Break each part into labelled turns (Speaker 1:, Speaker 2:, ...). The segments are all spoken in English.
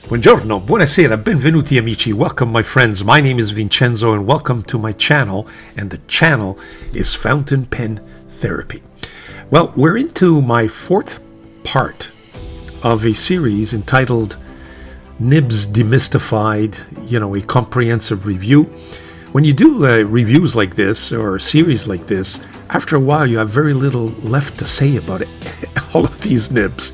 Speaker 1: Buongiorno, buonasera, benvenuti amici. Welcome, my friends. My name is Vincenzo, and welcome to my channel. And the channel is Fountain Pen Therapy. Well, we're into my fourth part of a series entitled Nibs Demystified, a comprehensive review. When you do reviews like this or a series like this, after a while you have very little left to say about it. All of these nibs,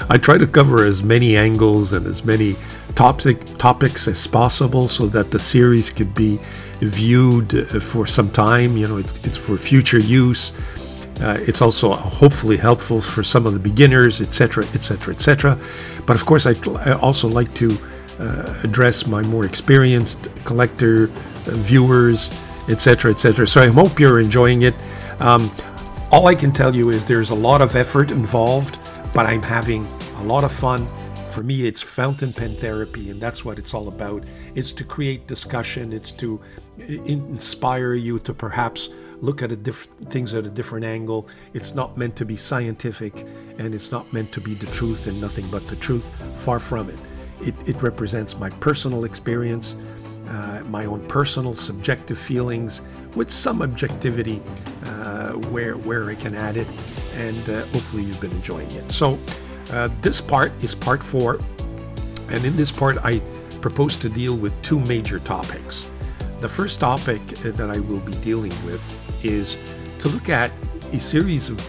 Speaker 1: I try to cover as many angles and as many topics as possible so that the series could be viewed for some time. It's for future use. It's also hopefully helpful for some of the beginners, etc., etc., etc. But of course, I also like to address my more experienced collector viewers, etc., etc. So I hope you're enjoying it. All I can tell you is there's a lot of effort involved, but I'm having a lot of fun. For me, it's fountain pen therapy, and that's what it's all about. It's to create discussion. It's to inspire you to perhaps look at things at a different angle. It's not meant to be scientific, and it's not meant to be the truth and nothing but the truth. Far from it. It represents my personal experience, my own personal subjective feelings with some objectivity where I can add it, and hopefully you've been enjoying it. So this part is part 4, and in this part I propose to deal with two major topics. The first topic that I will be dealing with is to look at a series of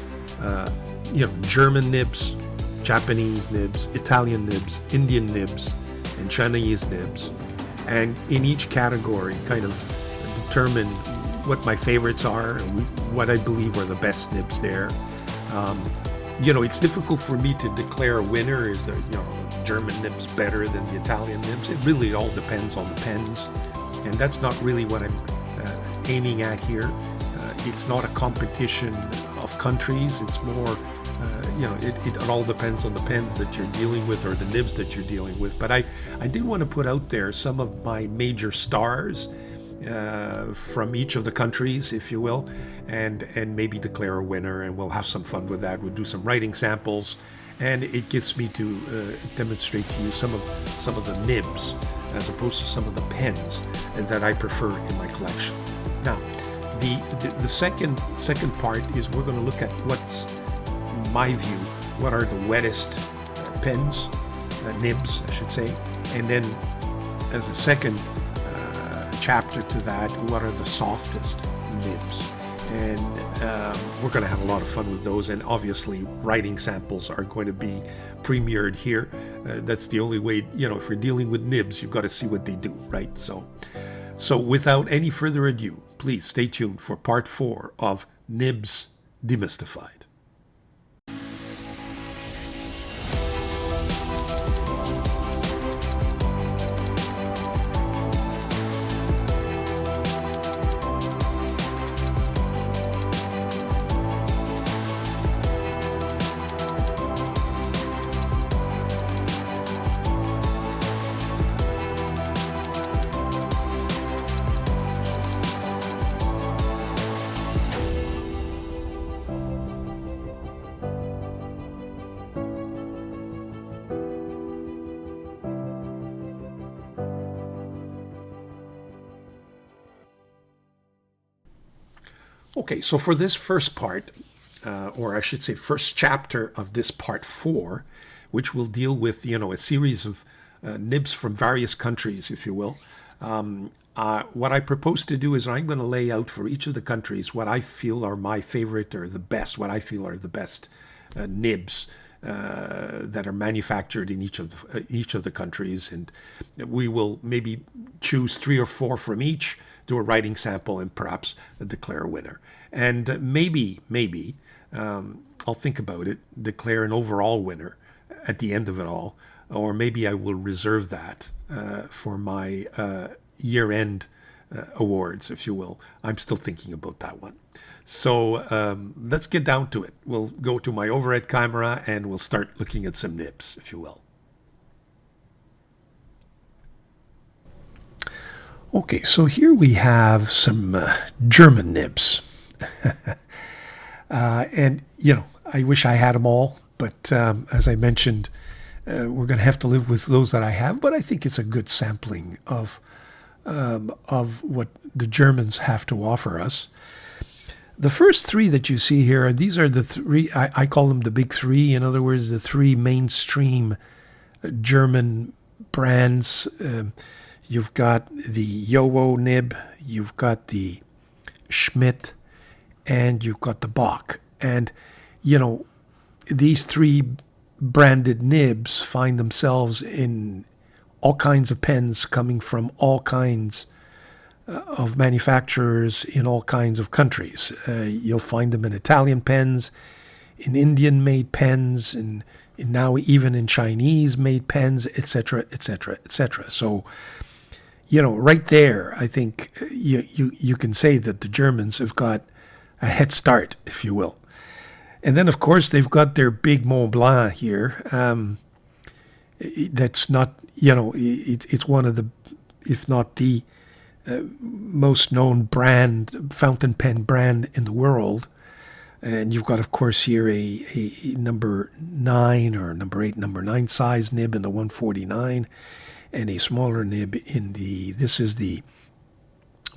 Speaker 1: German nibs, Japanese nibs, Italian nibs, Indian nibs, and Chinese nibs, and in each category kind of determine what my favorites are, what I believe are the best nibs there. It's difficult for me to declare a winner. Is the German nibs better than the Italian nibs? It really all depends on the pens, and that's not really what I'm aiming at here. It's not a competition of countries. It's more it all depends on the pens that you're dealing with or the nibs that you're dealing with. But I did want to put out there some of my major stars from each of the countries, if you will, and maybe declare a winner, and we'll have some fun with that. We'll do some writing samples, and it gets me to demonstrate to you some of the nibs as opposed to some of the pens that I prefer in my collection. Now, the second part is we're going to look at what's my view, what are the wettest pens, nibs, I should say, and then as a second chapter to that, what are the softest nibs, and we're going to have a lot of fun with those, and obviously writing samples are going to be premiered here. That's the only way, if you're dealing with nibs, you've got to see what they do, right? So without any further ado, please stay tuned for part 4 of Nibs Demystified. Okay, so for this first part, or I should say first chapter of this part 4, which will deal with, a series of nibs from various countries, if you will, what I propose to do is I'm going to lay out for each of the countries what I feel are my favorite or the best, what I feel are the best nibs that are manufactured in each of the countries, and we will maybe choose 3 or 4 from each, do a writing sample, and perhaps declare a winner. And maybe I'll think about it, declare an overall winner at the end of it all, or maybe I will reserve that for my year-end awards, if you will. I'm still thinking about that one. So let's get down to it. We'll go to my overhead camera and we'll start looking at some nibs, if you will. Okay, so here we have some German nibs. And, I wish I had them all, but as I mentioned, We're going to have to live with those that I have, but I think it's a good sampling of what the Germans have to offer us. The first three that you see here, these are the three, I call them the big three. In other words, the three mainstream German brands. You've got the Yowo nib, you've got the Schmidt, and you've got the Bach. And, you know, these three branded nibs find themselves in all kinds of pens coming from all kinds of manufacturers in all kinds of countries. You'll find them in Italian pens, in Indian-made pens, and now even in Chinese-made pens, etc., etc., etc. So, you know, right there, I think you can say that the Germans have got a head start, if you will. And then, of course, they've got their big Mont Blanc here. That's not, you know, it's one of the, if not the most known brand, fountain pen brand in the world. And you've got, of course, here a number 9 or number 8, number 9 size nib in the 149, and a smaller nib in the, this is the,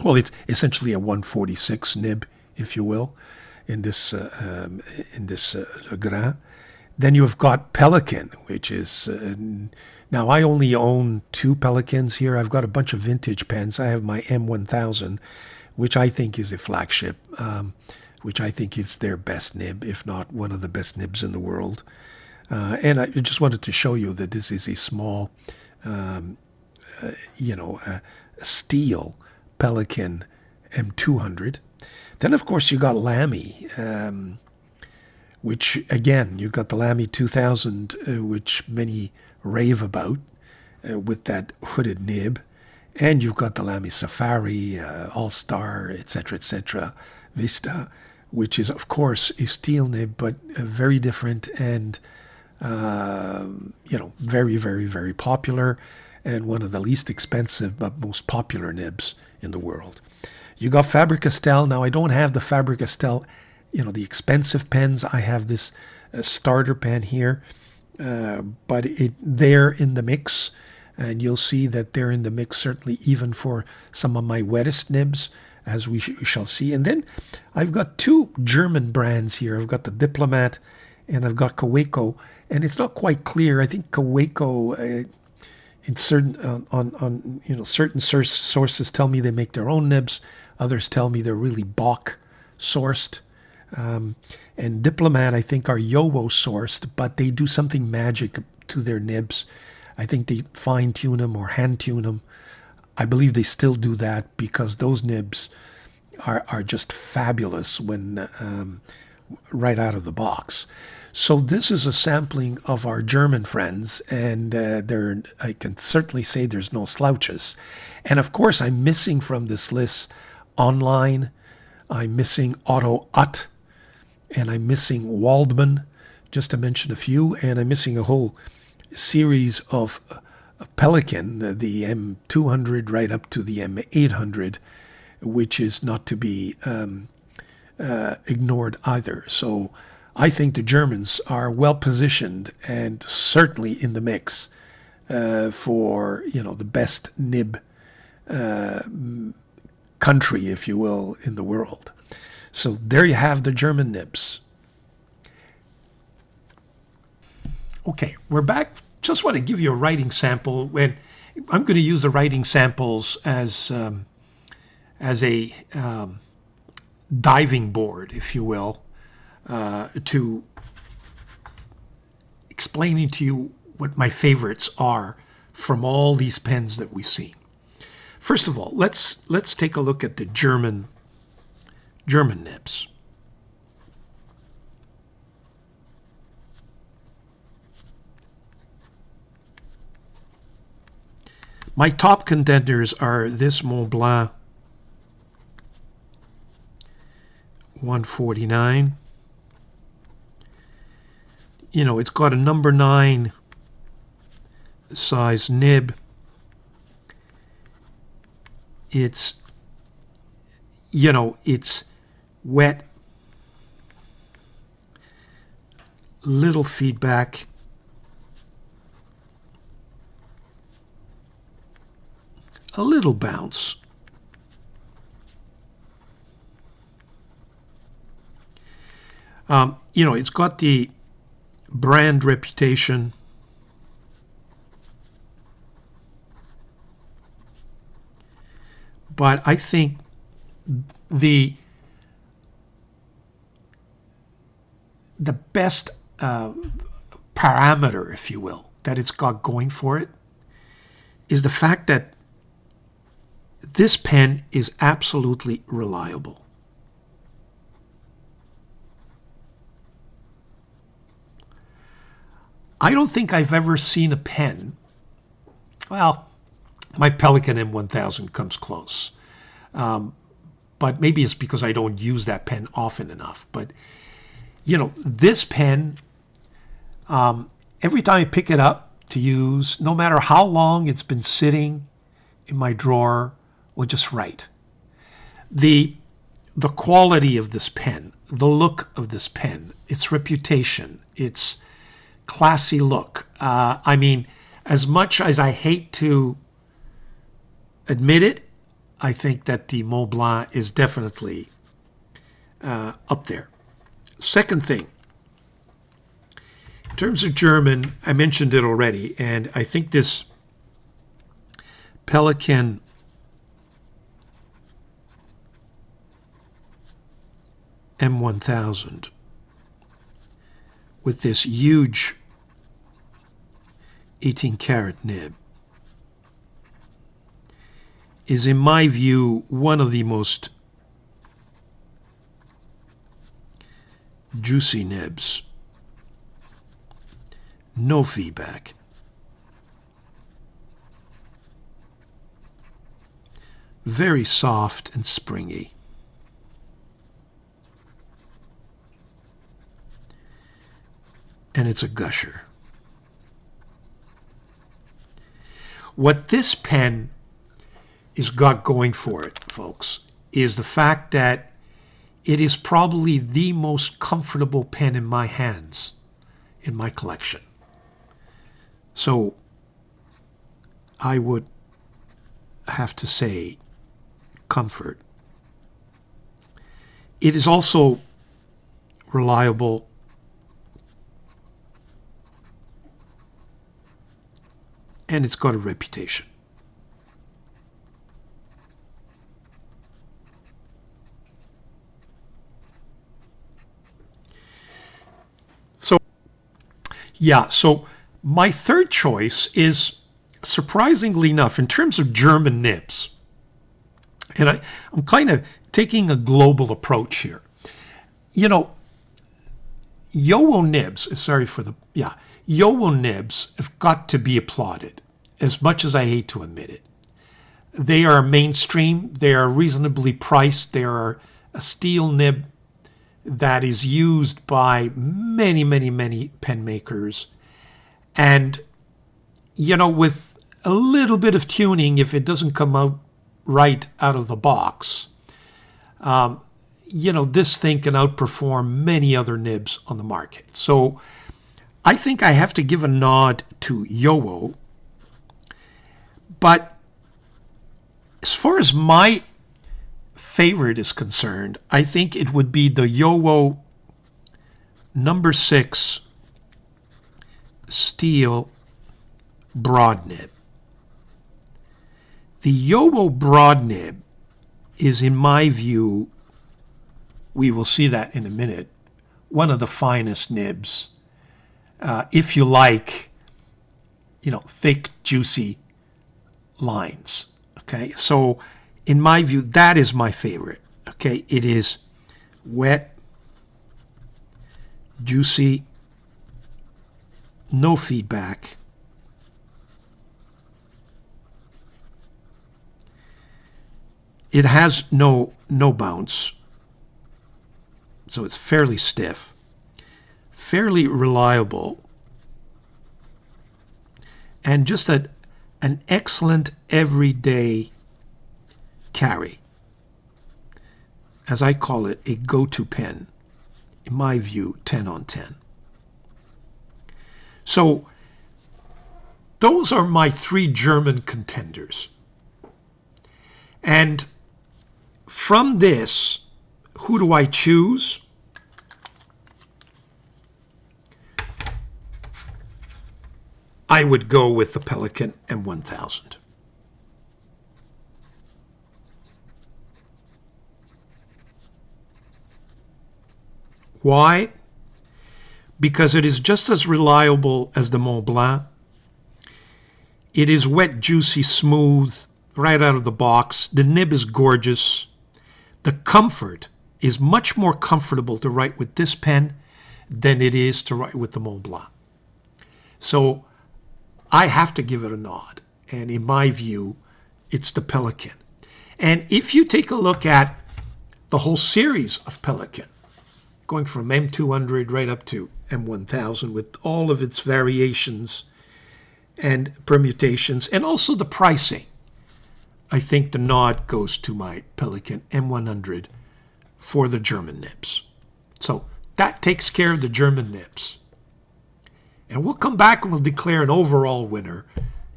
Speaker 1: well, it's essentially a 146 nib, if you will, in this Le Grand. Then you've got Pelican, which is, now I only own 2 Pelicans here. I've got a bunch of vintage pens. I have my M1000, which I think is a flagship, which I think is their best nib, if not one of the best nibs in the world. And I just wanted to show you that this is a small, steel Pelican M200. Then, of course, you got Lamy, which, again, you've got the Lamy 2000, which many rave about, with that hooded nib. And you've got the Lamy Safari, All-Star, etc., Vista, which is, of course, a steel nib, but very different and, very, very, very popular, and one of the least expensive but most popular nibs in the world. You got Faber-Castell. Now, I don't have the Faber-Castell, the expensive pens. I have this starter pen here, but they're in the mix, and you'll see that they're in the mix certainly even for some of my WETTEST nibs, as we shall see. And then I've got 2 German brands here. I've got the Diplomat and I've got Kaweco, and it's not quite clear. I think Kaweco, in certain certain sources tell me they make their own nibs. Others tell me they're really Bach sourced. And Diplomat, I think, are Yowo sourced, but they do something magic to their nibs. I think they fine tune them or hand tune them. I believe they still do that because those nibs are just fabulous when right out of the box. So this is a sampling of our German friends, and I can certainly say there's no slouches. And of course, I'm missing from this list Online, I'm missing Otto Utt, and I'm missing Waldman, just to mention a few, and I'm missing a whole series of Pelican, the M200 right up to the M800, which is not to be ignored either. So I think the Germans are well positioned and certainly in the mix for the best nib country, if you will, in the world. So there you have the German nibs. Okay, we're back. Just want to give you a writing sample. When I'm going to use the writing samples as a diving board, if you will, to explaining to you what my favorites are from all these pens that we've seen. First of all, let's take a look at the German nibs. My top contenders are this Mont Blanc 149. It's got a number 9 size nib. It's wet, little feedback, a little bounce. You know, it's got the brand reputation. But I think the best parameter, if you will, that it's got going for it is the fact that this pen is absolutely reliable. I don't think I've ever seen a pen, well, my Pelican M1000 comes close. But maybe it's because I don't use that pen often enough. But, you know, this pen, every time I pick it up to use, no matter how long it's been sitting in my drawer, will just write. The quality of this pen, the look of this pen, its reputation, its classy look. I mean, as much as I hate to admit it, I think that the Mont Blanc is definitely up there. Second thing, in terms of German, I mentioned it already, and I think this Pelican M1000 with this huge 18-karat nib is, in my view, one of the most juicy nibs. No feedback. Very soft and springy. And it's a gusher. What this pen is got going for it, folks, is the fact that it is probably the most comfortable pen in my hands in my collection. So I would have to say comfort. It is also reliable. And it's got a reputation. So my third choice is, surprisingly enough, in terms of German nibs, and I'm kind of taking a global approach here. You know, Yowo nibs, Yowo nibs have got to be applauded, as much as I hate to admit it. They are mainstream, they are reasonably priced, they are a steel nib that is used by many, many, many pen makers. And, you know, with a little bit of tuning, if it doesn't come out right out of the box, you know, this thing can outperform many other nibs on the market. So I think I have to give a nod to Yowo. But as far as my favorite is concerned, I think it would be the Yowo number 6 steel broad nib. The Yowo broad nib is, in my view, we will see that in a minute, one of the finest nibs. If you like, you know, thick, juicy lines. Okay, so in my view, that is my favorite. Okay, it is wet, juicy, no feedback. It has no bounce, so it's fairly stiff, fairly reliable, and just an excellent everyday carry. As I call it, a go-to pen. In my view, 10 on 10. So those are my 3 German contenders. And from this, who do I choose? I would go with the Pelican M1000. Why? Because it is just as reliable as the Mont Blanc. It is wet, juicy, smooth, right out of the box. The nib is gorgeous. The comfort is much more comfortable to write with this pen than it is to write with the Mont Blanc. So I have to give it a nod. And in my view, it's the Pelican. And if you take a look at the whole series of Pelican, going from M200 right up to M1000 with all of its variations and permutations, and also the pricing, I think the nod goes to my Pelican M100 for the German nibs. So that takes care of the German nibs. And we'll come back and we'll declare an overall winner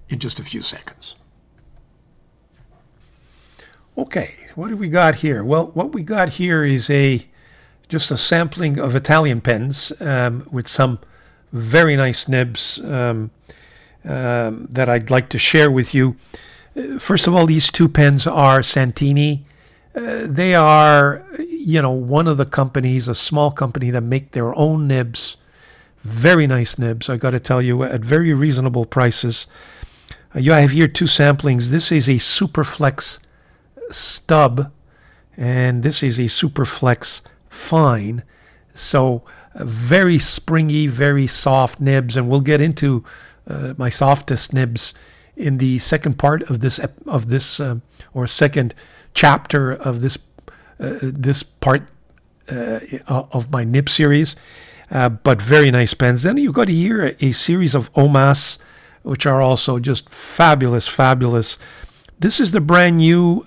Speaker 1: in just a few seconds. Okay, what do we got here? Well, what we got here is just a sampling of Italian pens with some very nice nibs that I'd like to share with you. First of all, these two pens are Santini. They are, one of the companies, a small company that make their own nibs. Very nice nibs, I got to tell you, at very reasonable prices. You have here two samplings. This is a Superflex stub, and this is a Superflex fine. So very springy, very soft nibs, and we'll get into my softest nibs in the second part of this or second chapter of this part of my nib series. But very nice pens. Then you've got here a series of Omas, which are also just fabulous, fabulous. This is the brand new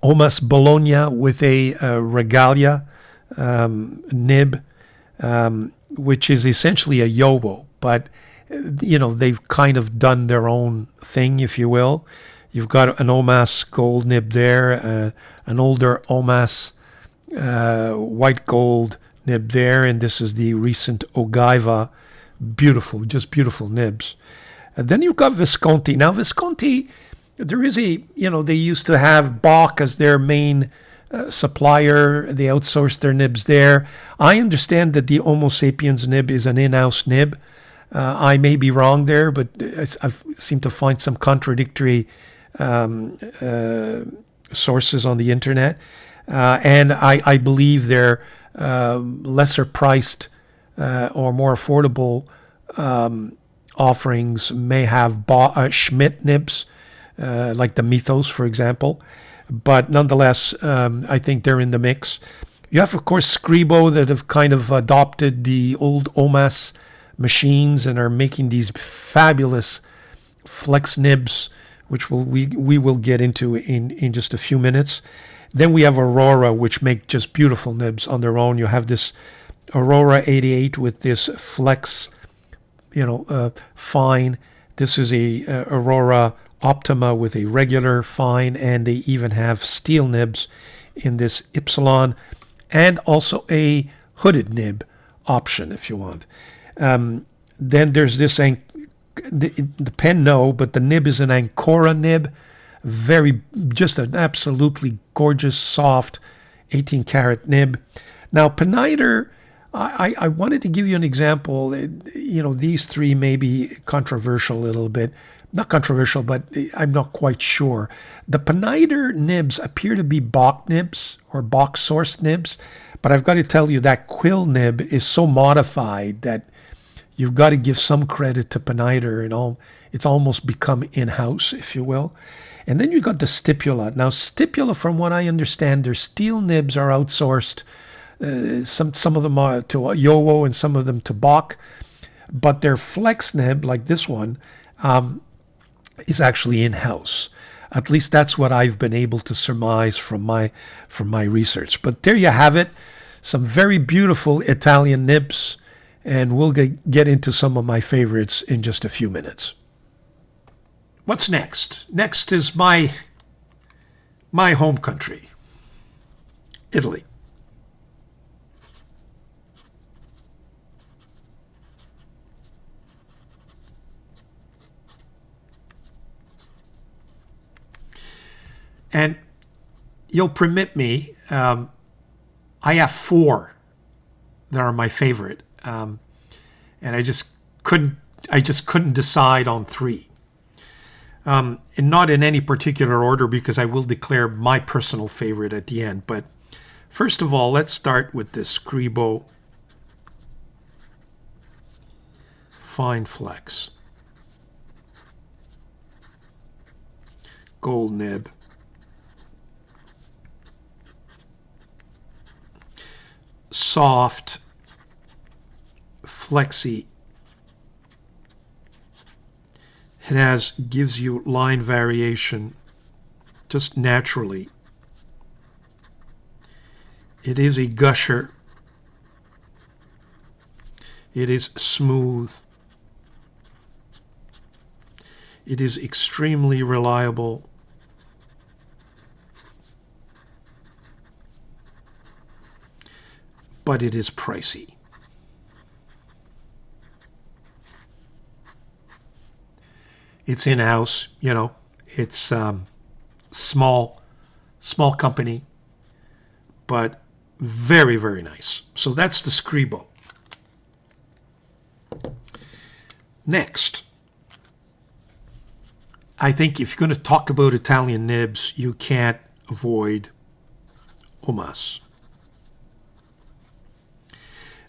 Speaker 1: Omas Bologna with a Regalia nib, which is essentially a Yobo, but they've kind of done their own thing, if you will. You've got an Omas gold nib there, an older Omas white gold nib there, and this is the recent Ogaiva. Beautiful, just beautiful nibs. And then you've got Visconti. Now Visconti, there is they used to have Bach as their main supplier. They outsourced their nibs there. I understand that the Homo sapiens nib is an in-house nib. I may be wrong there, but I seem to find some contradictory sources on the internet. And I believe they're lesser priced or more affordable offerings may have Schmidt nibs, like the Mythos, for example. But nonetheless, I think they're in the mix. You have, of course, Scribo that have kind of adopted the old Omas machines and are making these fabulous flex nibs, which we will get into in just a few minutes. Then we have Aurora, which make just beautiful nibs on their own. You have this Aurora 88 with this flex, fine. This is a Aurora Optima with a regular fine, and they even have steel nibs in this Ypsilon, and also a hooded nib option if you want. Then there's this, the pen no, but the nib is an Ancora nib. Just an absolutely gorgeous, soft 18 karat nib. Now, Peniter, I wanted to give you an example. These three may be controversial a little bit. Not controversial, but I'm not quite sure. The Peniter nibs appear to be Bach nibs or Bach sourced nibs, but I've got to tell you that quill nib is so modified that you've got to give some credit to Peniter, and it's almost become in-house, if you will. And then you've got the Stipula. Now, Stipula, from what I understand, their steel nibs are outsourced. Some of them are to Yowo and some of them to Bach. But their flex nib, like this one, is actually in-house. At least that's what I've been able to surmise from my research. But there you have it. Some very beautiful Italian nibs. And we'll get into some of my favorites in just a few minutes. what's next? Next is my home country, Italy. And you'll permit me, I have 4 that are my favorite, and I just couldn't decide on 3, and not in any particular order, because I will declare my personal favorite at the end. But first of all, let's start with the Scribo Fine Flex Gold Nib. Soft, flexy. It gives you line variation just naturally. It is a gusher. It is smooth. It is extremely reliable. But it is pricey. It's in-house, it's small company, but very, very nice. So that's the Scribo. Next, I think if you're going to talk about Italian nibs, you can't avoid Omas.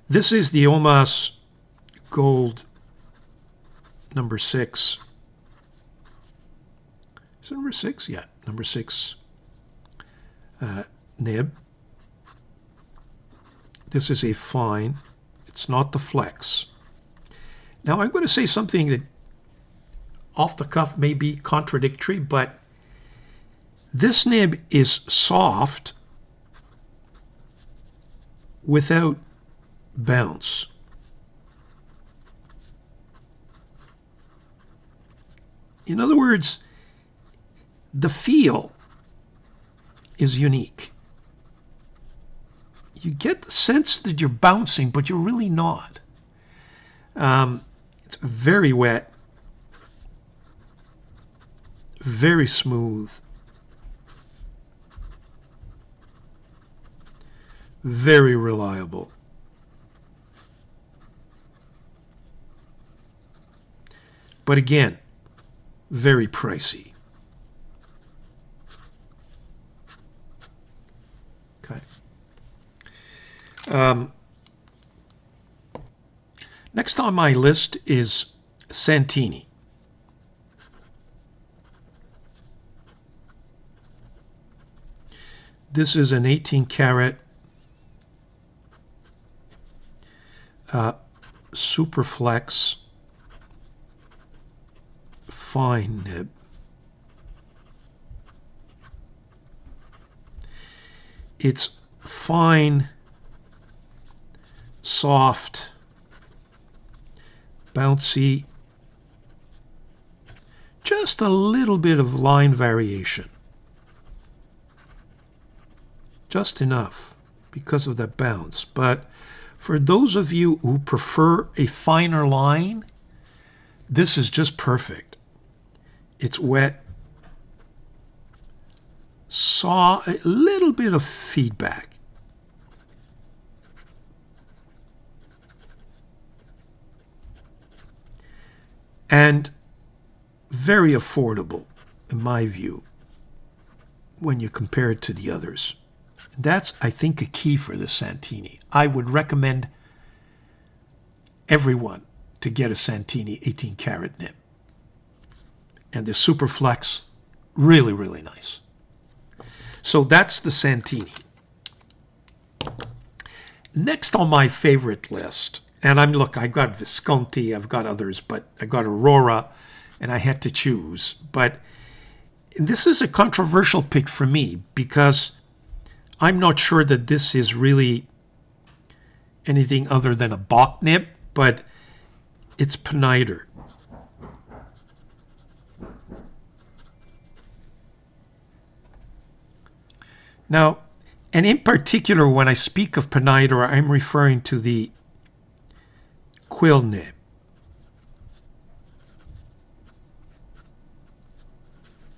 Speaker 1: This is the Omas Gold number 6. Is it number 6? Yeah, number 6 nib. This is a fine. It's not the flex. Now I'm going to say something that off the cuff may be contradictory, but this nib is soft without bounce. In other words, the feel is unique. You get the sense that you're bouncing, but you're really not. It's very wet, very smooth, very reliable. But again, very pricey. Okay. Next on my list is Santini. This is an 18-karat Superflex fine nib. It's fine, soft, bouncy, just a little bit of line variation. Just enough because of that bounce. But for those of you who prefer a finer line, this is just perfect. It's wet, saw a little bit of feedback. And very affordable, in my view, when you compare it to the others. That's, I think, a key for the Santini. I would recommend everyone to get a Santini 18-karat nib. And the Superflex, really, really nice. So that's the Santini. Next on my favorite list, and I've got Visconti, I've got others, but I got Aurora, and I had to choose. But this is a controversial pick for me because I'm not sure that this is really anything other than a Bach nib, but it's Pineider. Now, and in particular, when I speak of peniter, I'm referring to the quill nib.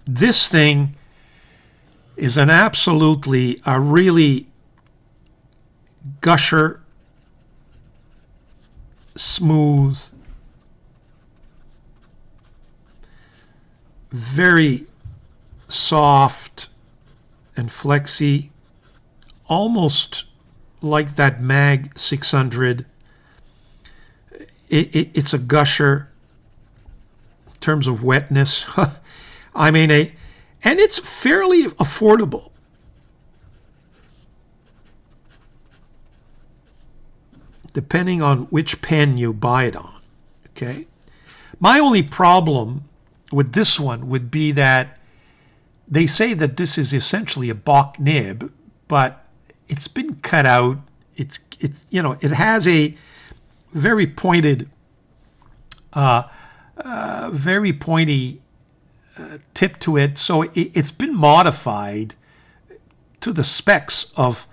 Speaker 1: This thing is an absolutely, a really gusher, smooth, very soft and flexy, almost like that Mag 600. It's a gusher in terms of wetness. I mean, and it's fairly affordable. Depending on which pen you buy it on, okay? My only problem with this one would be that they say that this is essentially a Bach nib, but it's been cut out. It's you know, it has a very pointed, very pointy tip to it, so it's been modified to the specs of,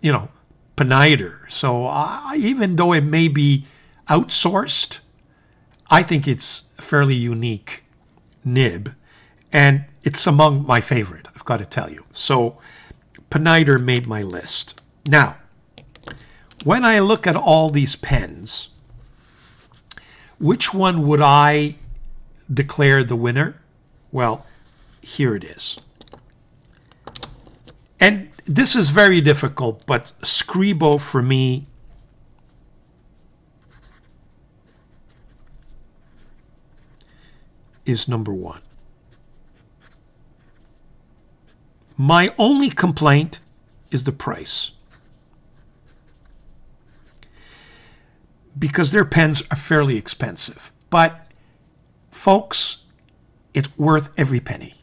Speaker 1: you know, peniter. So even though it may be outsourced, I think it's a fairly unique nib, and it's among my favorite, I've got to tell you. So peniter made my list. Now, when I look at all these pens, which one would I declare the winner? Well, here it is. And this is very difficult, but Scribo for me is number one. My only complaint is the price, because their pens are fairly expensive. But folks, it's worth every penny.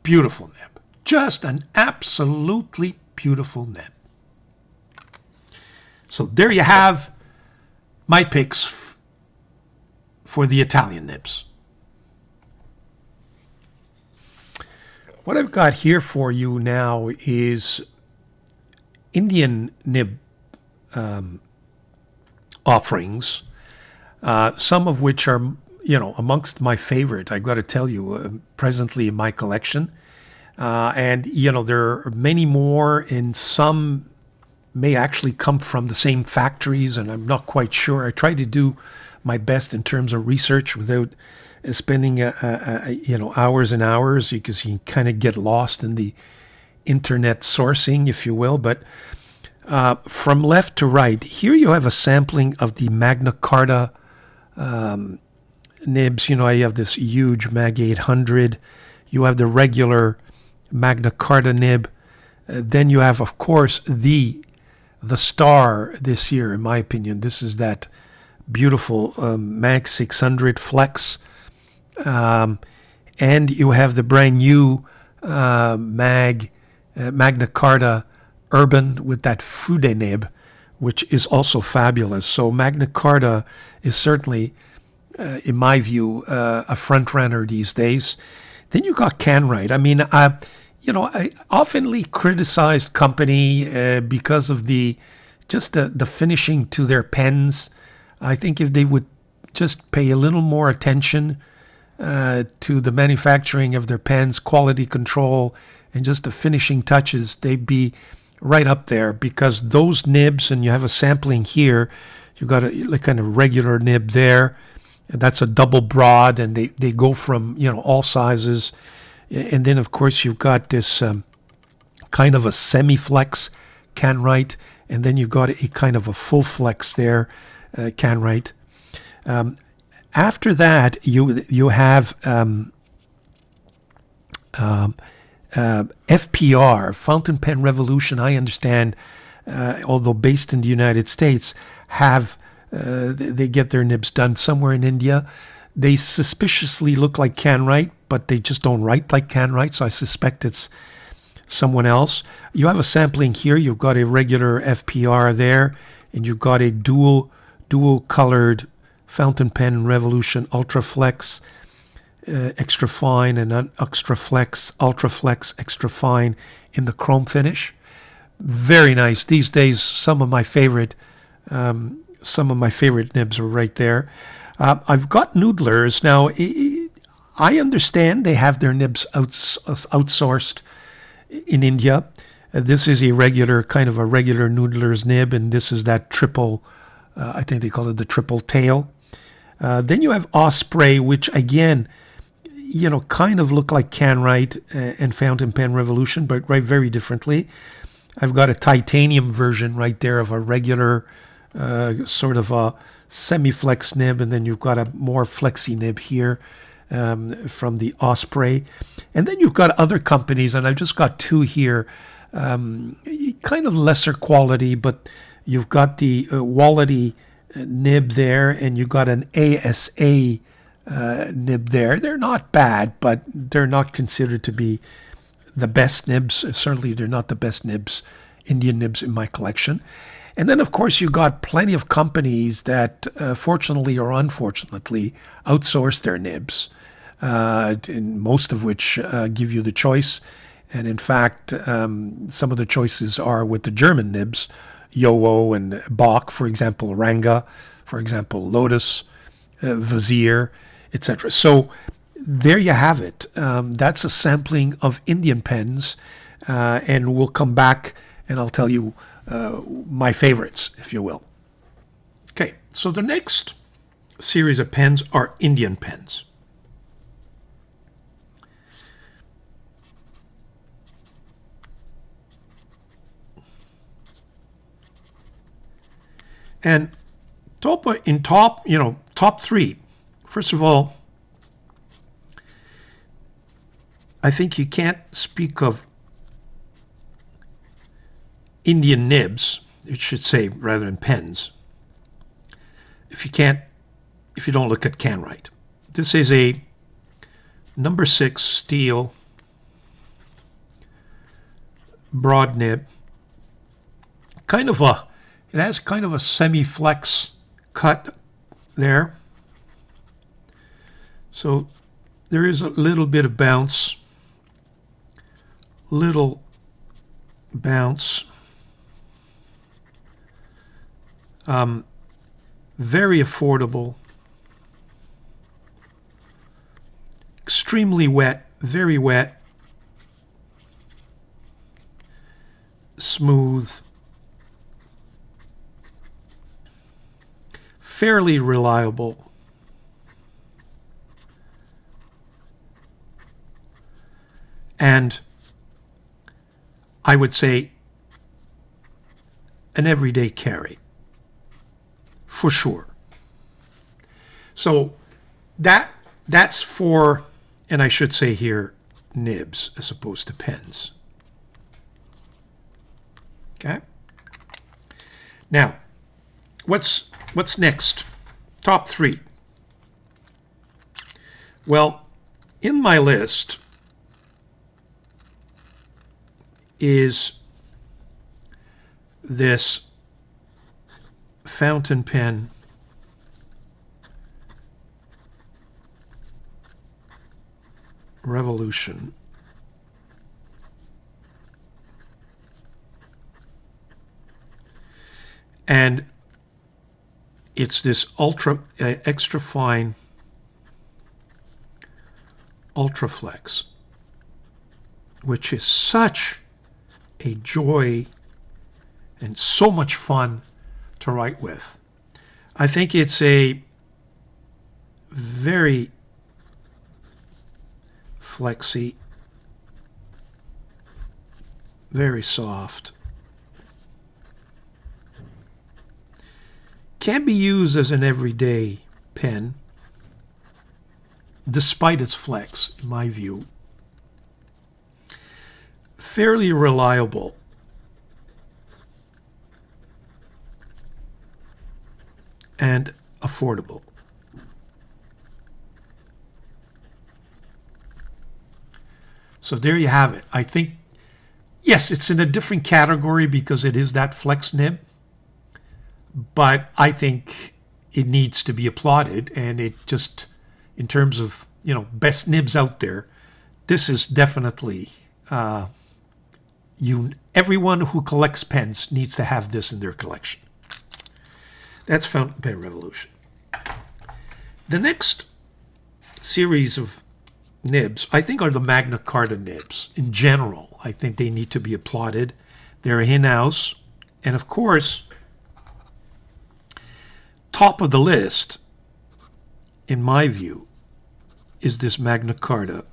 Speaker 1: Beautiful nib. Just an absolutely beautiful nib. So there you have my picks for the Italian nibs. What I've got here for you now is Indian nib offerings, some of which are, you know, amongst my favorite, I've got to tell you, presently in my collection. And, you know, there are many more, and some may actually come from the same factories, and I'm not quite sure. I try to do my best in terms of research without spending, you know, hours and hours, because you kind of get lost in the internet sourcing, if you will. But from left to right, here you have a sampling of the Magna Carta nibs. You know, I have this huge Mag 800. You have the regular Magna Carta nib. Then you have, of course, the star this year, in my opinion. This is that beautiful Mag 600 Flex. And you have the brand new Magna Carta Urban with that Fude nib, which is also fabulous. So Magna Carta is certainly, in my view, a front runner these days. Then you got Canwright. I mean, you know, I oftenly criticized company because of the finishing to their pens. I think if they would just pay a little more attention to the manufacturing of their pens, quality control, and just the finishing touches, they'd be right up there. Because those nibs, and you have a sampling here, you've got a kind of regular nib there, and that's a double broad, and they go from, you know, all sizes. And then, of course, you've got this kind of a semi-flex Canwright, and then you've got a kind of a full flex there, Canwright. After that, you have FPR, Fountain Pen Revolution. I understand, although based in the United States, have they get their nibs done somewhere in India. They suspiciously look like Canwright, but they just don't write like Canwright, so I suspect it's someone else. You have a sampling here. You've got a regular FPR there, and you've got a dual colored fountain pen Revolution Ultraflex extra fine and an Ultraflex extra fine in the chrome finish. Very nice. These days, some of my favorite nibs are right there. I've got noodlers now. I understand they have their nibs outsourced in India. This is a regular noodler's nib, and this is that triple. I think they call it the triple tail. Then you have Osprey, which again, kind of look like Canwrite and Fountain Pen Revolution, but write very differently. I've got a titanium version right there of a regular sort of a semi-flex nib, and then you've got a more flexy nib here from the Osprey. And then you've got other companies, and I've just got two here, kind of lesser quality, but you've got the Wallity nib there, and you've got an ASA nib there. They're not bad, but they're not considered to be the best nibs. Certainly they're not the best nibs, Indian nibs in my collection. And then, of course, you've got plenty of companies that, fortunately or unfortunately, outsource their nibs, and most of which give you the choice. And in fact, some of the choices are with the German nibs, Yowo and Bach, for example, Ranga, for example, Lotus, Vizier, etc. So there you have it. That's a sampling of Indian pens, and we'll come back and I'll tell you my favorites, if you will. Okay, so the next series of pens are Indian pens. And top three. First of all, I think you can't speak of Indian nibs, it should say, rather than pens, if you don't look at Canwrite. This is a number 6 steel broad nib. It has kind of a semi-flex cut there. So there is a little bit of bounce. Very affordable. Extremely wet, very wet. Smooth. Fairly reliable. And I would say an everyday carry, for sure. So that's for, and I should say here, nibs as opposed to pens. Okay. Now, what's next? Top 3. Well, in my list is this fountain pen Revolution. And it's this extra fine Ultraflex, which is such a joy and so much fun to write with. I think it's a very flexy, very soft. Can be used as an everyday pen, despite its flex, in my view. Fairly reliable. And affordable. So there you have it. I think Yes, it's in a different category because it is that flex nib, but I think it needs to be applauded, and it just, in terms of, best nibs out there, this is definitely, everyone who collects pens needs to have this in their collection. That's Fountain Pen Revolution. The next series of nibs, I think, are the Magna Carta nibs. In general, I think they need to be applauded. They're in-house. And of course, top of the list, in my view, is this Magna Carta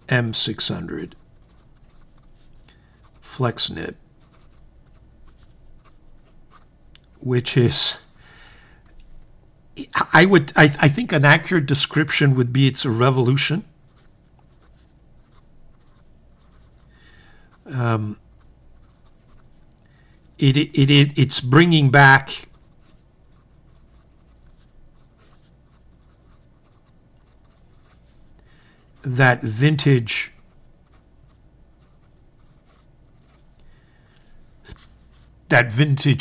Speaker 1: M600 Flex Nib, which is, I think an accurate description would be it's a revolution. It's bringing back that vintage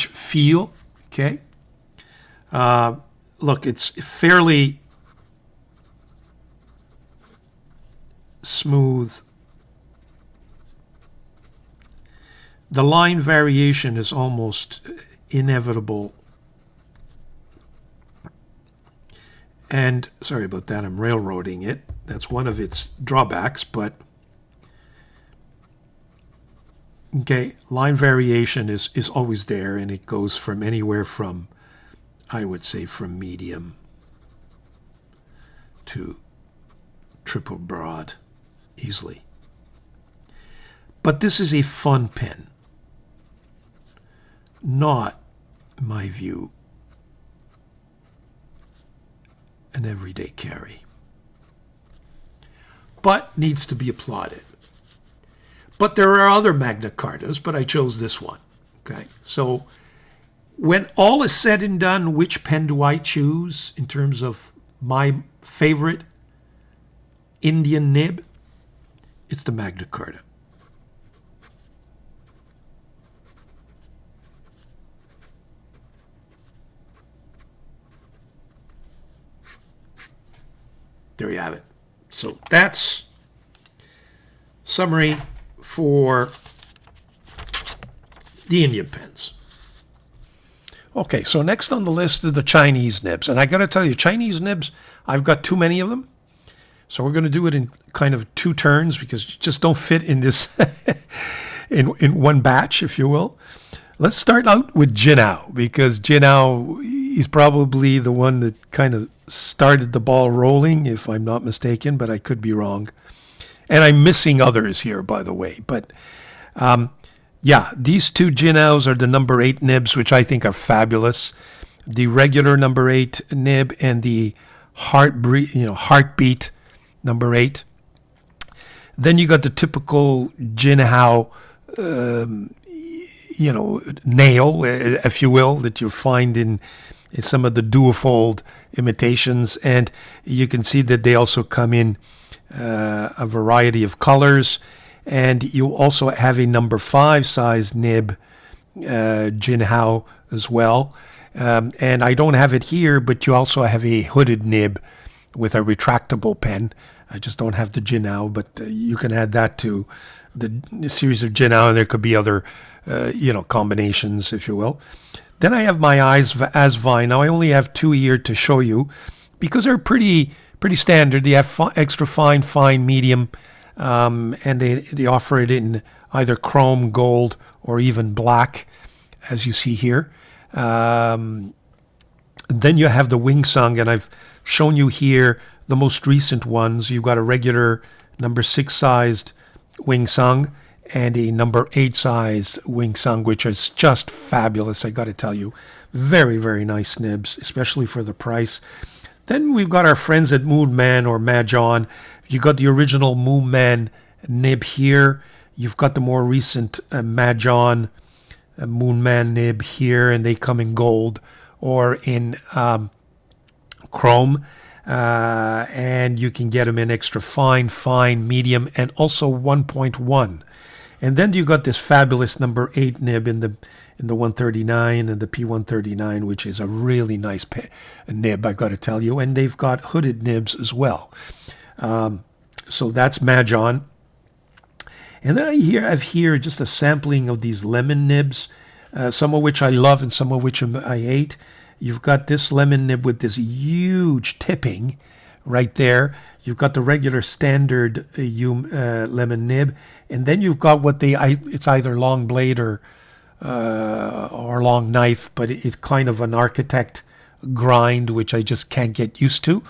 Speaker 1: feel. Okay. Look, it's fairly smooth. The line variation is almost inevitable. And sorry about that, I'm railroading it. That's one of its drawbacks, but okay, line variation is always there, and it goes from anywhere from, I would say, from medium to triple broad easily. But this is a fun pen, not, in my view, an everyday carry, but needs to be applauded. But there are other Magna Cartas, but I chose this one. Okay, so when all is said and done, which pen do I choose in terms of my favorite Indian nib? It's the Magna Carta. There you have it. So that's summary for the Indian pens. Okay, so next on the list are the Chinese nibs. And I got to tell you, Chinese nibs, I've got too many of them. So we're going to do it in kind of two turns because you just don't fit in this in one batch, if you will. Let's start out with Jinao, because Jinao is probably the one that kind of started the ball rolling, if I'm not mistaken, but I could be wrong. And I'm missing others here, by the way. But yeah, these two Jinaos are the number 8 nibs, which I think are fabulous. The regular number 8 nib and the heartbeat number 8. Then you got the typical Jinhao, nail, if you will, that you find in some of the duofold imitations. And you can see that they also come in a variety of colors. And you also have a number 5 size nib, Jinhao, as well. And I don't have it here, but you also have a hooded nib with a retractable pen. I just don't have the Jinhao, but you can add that to the series of Jinhao, and there could be other, combinations, if you will. Then I have my Asvine. Now I only have 2 here to show you because they're pretty standard. They have extra fine, medium, and they offer it in either chrome, gold, or even black, as you see here. Then you have the Wing Sung, and I've shown you here the most recent ones. You've got a regular number 6 sized Wing Sung and a number 8 sized Wing Sung, which is just fabulous, I got to tell you. Very, very nice nibs, especially for the price. Then we've got our friends at Moon Man or Mahjong. You got the original Moon Man nib here. You've got the more recent Mahjong Moon Man nib here, and they come in gold or in chrome. and you can get them in extra fine, fine, medium, and also 1.1. And then you got this fabulous number 8 nib in the 139 and the P139, which is a really nice nib, I got to tell you. And they've got hooded nibs as well. So that's Majon. And then I have here just a sampling of these lemon nibs, some of which I love and some of which I hate. You've got this lemon nib with this huge tipping right there. You've got the regular standard lemon nib, and then you've got what it's either long blade or long knife, but it's kind of an architect grind, which I just can't get used to.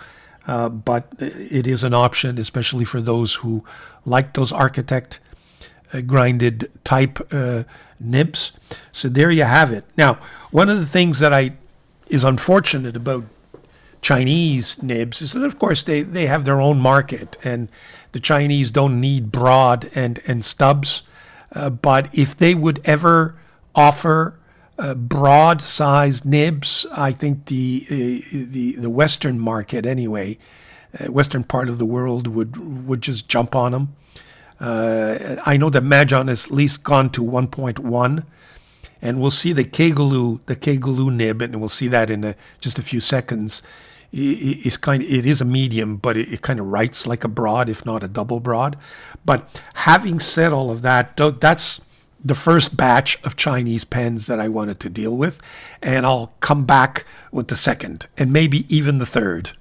Speaker 1: But it is an option, especially for those who like those architect grinded type nibs. So there you have it. Now, one of the things that is unfortunate about Chinese nibs is that, of course, they have their own market, and the Chinese don't need broad and stubs. But if they would ever offer broad-sized nibs, I think the Western market, anyway, Western part of the world would just jump on them. I know that Majon has at least gone to 1.1. And we'll see the Kegaloo nib, and we'll see that in just a few seconds. It is a medium, but it kind of writes like a broad, if not a double broad. But having said all of that, that's the first batch of Chinese pens that I wanted to deal with, and I'll come back with the second, and maybe even the third.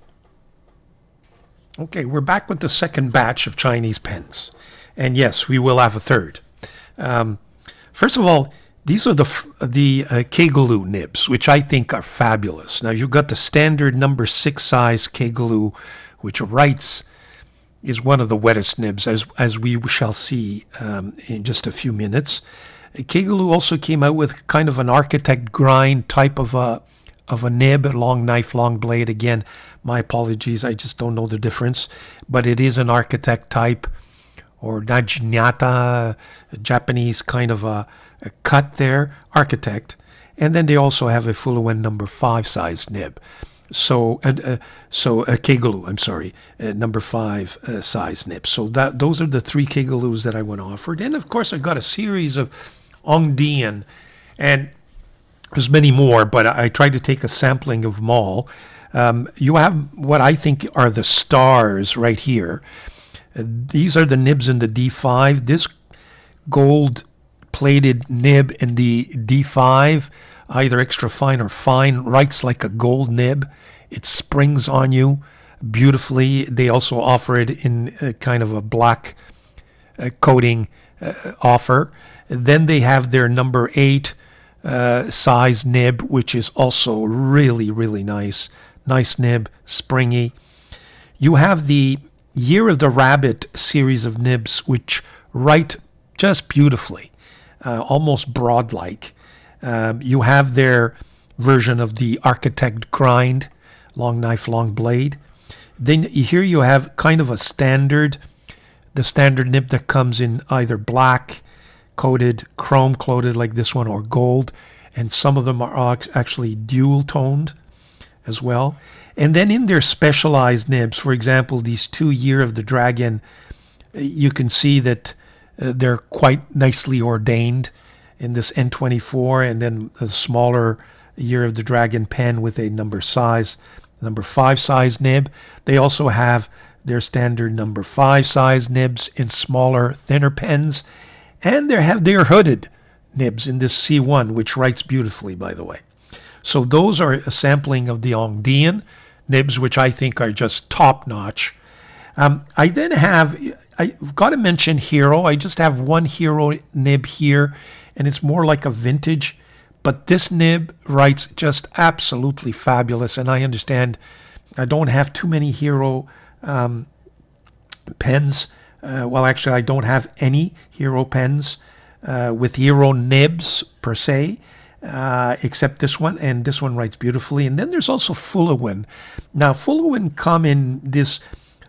Speaker 1: Okay, we're back with the second batch of Chinese pens, and yes, we will have a third. First of all, these are the Kegaloo nibs, which I think are fabulous. Now, you've got the standard number 6 size Kegaloo, which writes is one of the wettest nibs, as we shall see in just a few minutes. Kegaloo also came out with kind of an architect grind type of a nib, a long knife, long blade. Again, my apologies, I just don't know the difference. But it is an architect type, or Naginata, Japanese kind of a cut there, architect. And then they also have a Fuluwen number 5 size nib. So Kegaloo, I'm sorry, number 5 size nib. So those are the 3 Kegaloos that I want to offer. Then, of course, I got a series of Ongdian, and there's many more, but I tried to take a sampling of them all. You have what I think are the stars right here. These are the nibs in the D5. This gold-plated nib in the D5, either extra fine or fine, writes like a gold nib. It springs on you beautifully. They also offer it in kind of a black coating offer. Then they have their number 8 size nib, which is also really, really nice. Nice nib, springy. You have the Year of the Rabbit series of nibs, which write just beautifully, almost broad-like. You have their version of the architect grind, long knife, long blade. Then here you have kind of the standard nib that comes in either black coated, chrome coated like this one, or gold, and some of them are actually dual toned as well. And then in their specialized nibs, for example, these 2 Year of the Dragon, you can see that they're quite nicely ordained in this N24, and then a smaller Year of the Dragon pen with a number 5 size nib. They also have their standard number 5 size nibs in smaller, thinner pens, and they have their hooded nibs in this C1, which writes beautifully, by the way. So those are a sampling of the Ongdian nibs, which I think are just top-notch. I then have, I've got to mention Hero. I just have one Hero nib here, and it's more like a vintage. But this nib writes just absolutely fabulous, and I understand I don't have too many Hero pens. Well, actually, I don't have any Hero pens with Hero nibs, per se. Except this one, and this one writes beautifully. And then there's also Fuluwen. Now, Fuluwen come in this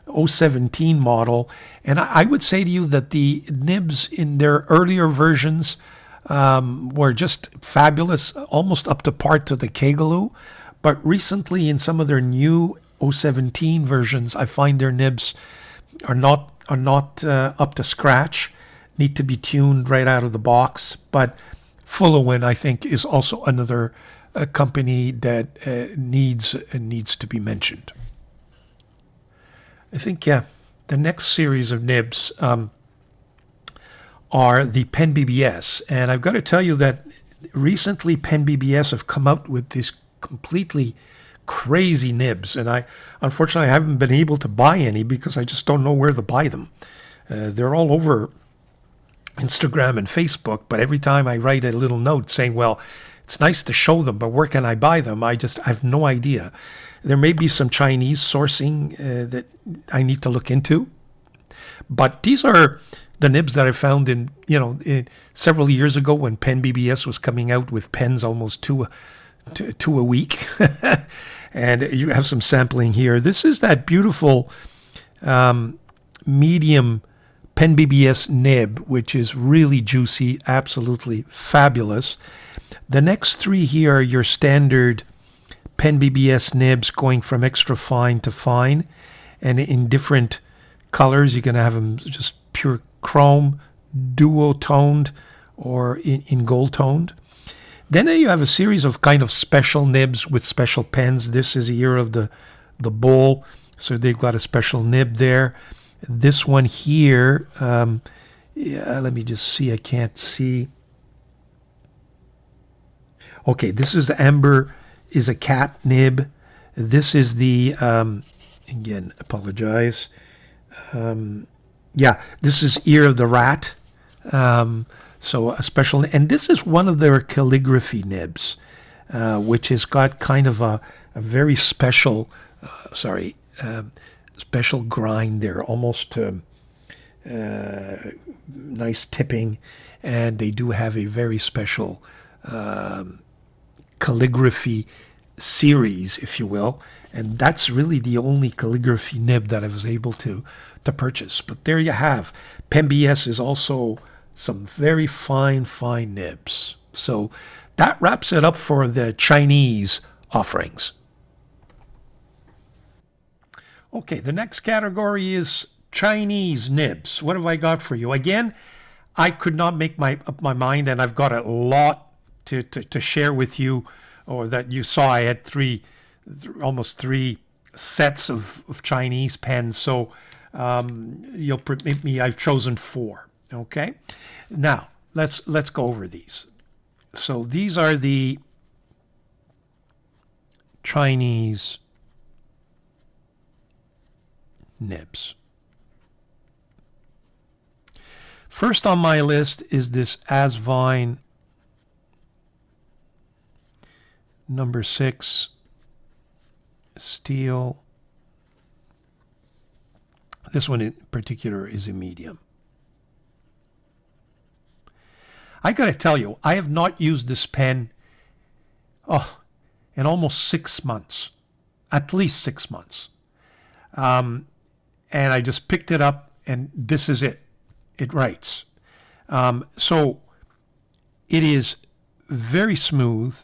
Speaker 1: 017 model, and I would say to you that the nibs in their earlier versions were just fabulous, almost up to par to the Kegaloo. But recently, in some of their new 017 versions, I find their nibs are not up to scratch, need to be tuned right out of the box. But Fullerton, I think, is also another company that needs to be mentioned. I think, yeah, the next series of nibs are the Pen BBS. And I've got to tell you that recently Pen BBS have come out with these completely crazy nibs. And unfortunately, I haven't been able to buy any because I just don't know where to buy them. They're all over Instagram and Facebook, but every time I write a little note saying, well, it's nice to show them, but where can I buy them? I have no idea. There may be some Chinese sourcing that I need to look into. But these are the nibs that I found several years ago when Pen BBS was coming out with pens almost two a week. And you have some sampling here. This is that beautiful medium Pen BBS nib, which is really juicy, absolutely fabulous. The next three here are your standard Pen BBS nibs going from extra fine to fine, and in different colors. You're going to have them just pure chrome, duo-toned, or in gold-toned. Then you have a series of kind of special nibs with special pens. This is a year of the bull, so they've got a special nib there. This one here, let me just see. I can't see. Okay, this is Amber is a cat nib. This is the, again, apologize. Yeah, this is Ear of the Rat. So a special, and this is one of their calligraphy nibs, which has got kind of a very special, special grind there, almost nice tipping, and they do have a very special calligraphy series, if you will, and that's really the only calligraphy nib that I was able to purchase. But there you have. Pen BBS is also some very fine nibs. So that wraps it up for the Chinese offerings. Okay, the next category is Chinese nibs. What have I got for you? Again, I could not make up my mind, and I've got a lot to share with you, or that you saw. I had almost three sets of Chinese pens, so you'll permit me, I've chosen four. Okay, now let's go over these. So these are the Chinese nibs. First on my list is this Asvine number 6 steel. This one in particular is a medium. I got to tell you, I have not used this pen in almost 6 months, at least 6 months. And I just picked it up, and this is it. It writes. So it is very smooth.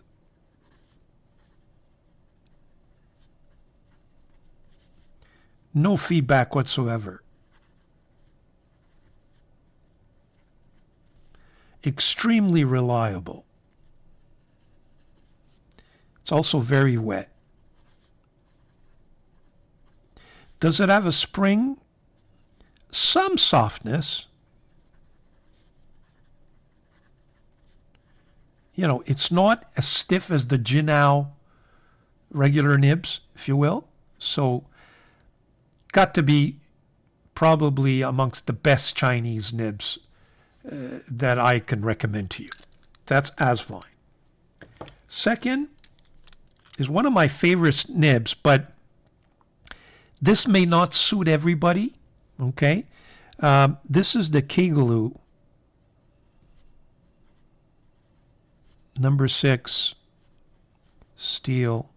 Speaker 1: No feedback whatsoever. Extremely reliable. It's also very wet. Does it have a spring? Some softness. You know, it's not as stiff as the Jinao regular nibs, if you will. So, got to be probably amongst the best Chinese nibs that I can recommend to you. That's Asvine. Second is one of my favorite nibs, but this may not suit everybody. Okay, this is the Kegaloo number 6 steel.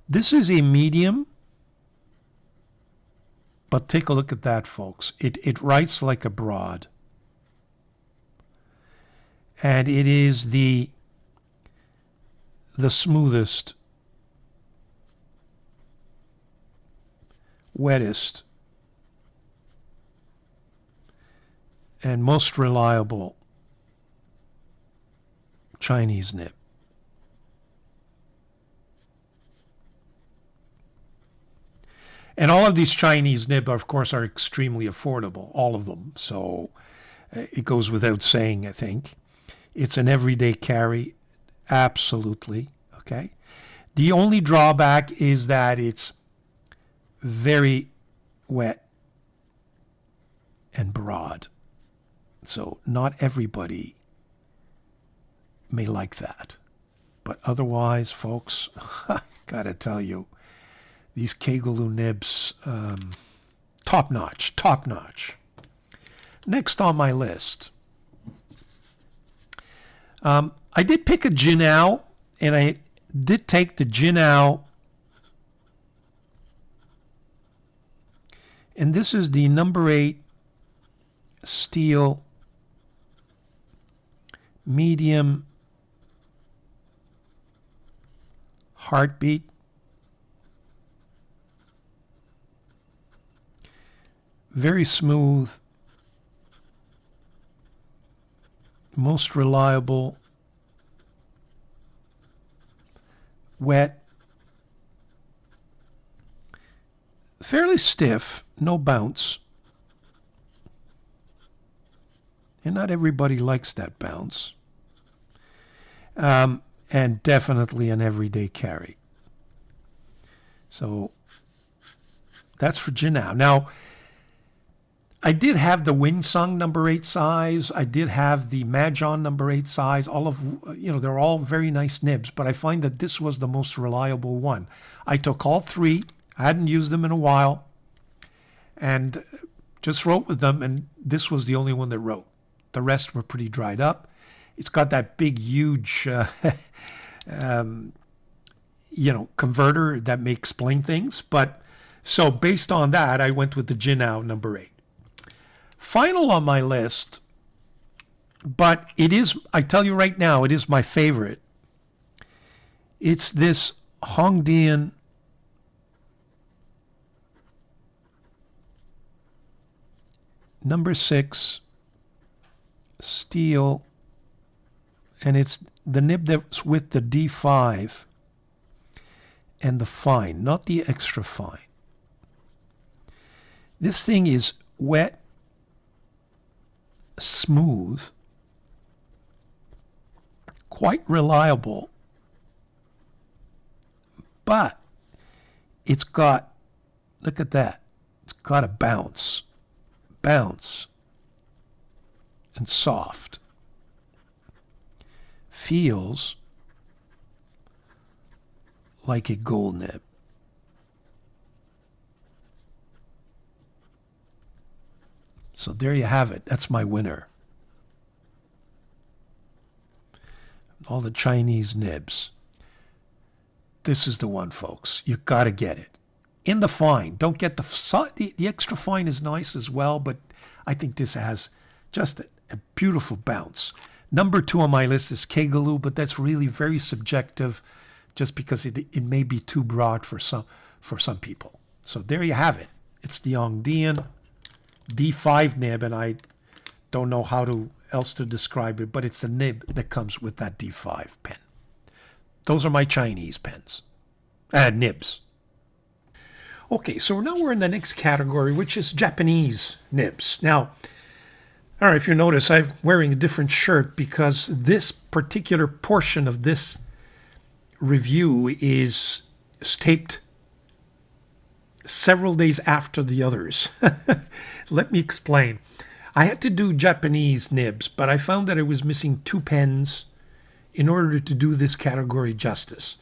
Speaker 1: This is a medium, but take a look at that, folks. It writes like a broad. And it is the smoothest wettest, and most reliable Chinese nib. And all of these Chinese nib, of course, are extremely affordable, all of them. So it goes without saying, I think. It's an everyday carry, absolutely, okay? The only drawback is that it's very wet and broad. So not everybody may like that. But otherwise, folks, I gotta tell you, these Kagaloo nibs, top notch, top notch. Next on my list, I did pick a Jinao, and I did take the Jinao, and this is the number 8 steel medium heartbeat. Very smooth, most reliable, wet, fairly stiff, no bounce. And not everybody likes that bounce. And definitely an everyday carry. So that's for Jinao. Now, I did have the Winsung number 8 size. I did have the Mahjong number 8 size. All of, they're all very nice nibs, but I find that this was the most reliable one. I took all 3. I hadn't used them in a while and just wrote with them, and this was the only one that wrote. The rest were pretty dried up. It's got that big, huge, converter that may explain things. But so based on that, I went with the Jinao number 8. Final on my list, but it is, I tell you right now, it is my favorite. It's this Hongdian number 6 steel, and it's the nib that's with the D5 and the fine, not the extra fine. This thing is wet, smooth, quite reliable, but it's got, look at that, it's got a bounce, and soft. Feels like a gold nib. So there you have it. That's my winner. All the Chinese nibs. This is the one, folks. You got to get it. In the fine. Don't get the extra fine is nice as well, but I think this has just a beautiful bounce. Number 2 on my list is Kagaloo, but that's really very subjective just because it may be too broad for some people. So there you have it. It's the Hongdian D5 nib, and I don't know how else to describe it, but it's a nib that comes with that D5 pen. Those are my Chinese pens. Nibs. Okay, so now we're in the next category, which is Japanese nibs. Now, all right, if you notice, I'm wearing a different shirt because this particular portion of this review is taped several days after the others. Let me explain. I had to do Japanese nibs, but I found that I was missing 2 pens in order to do this category justice.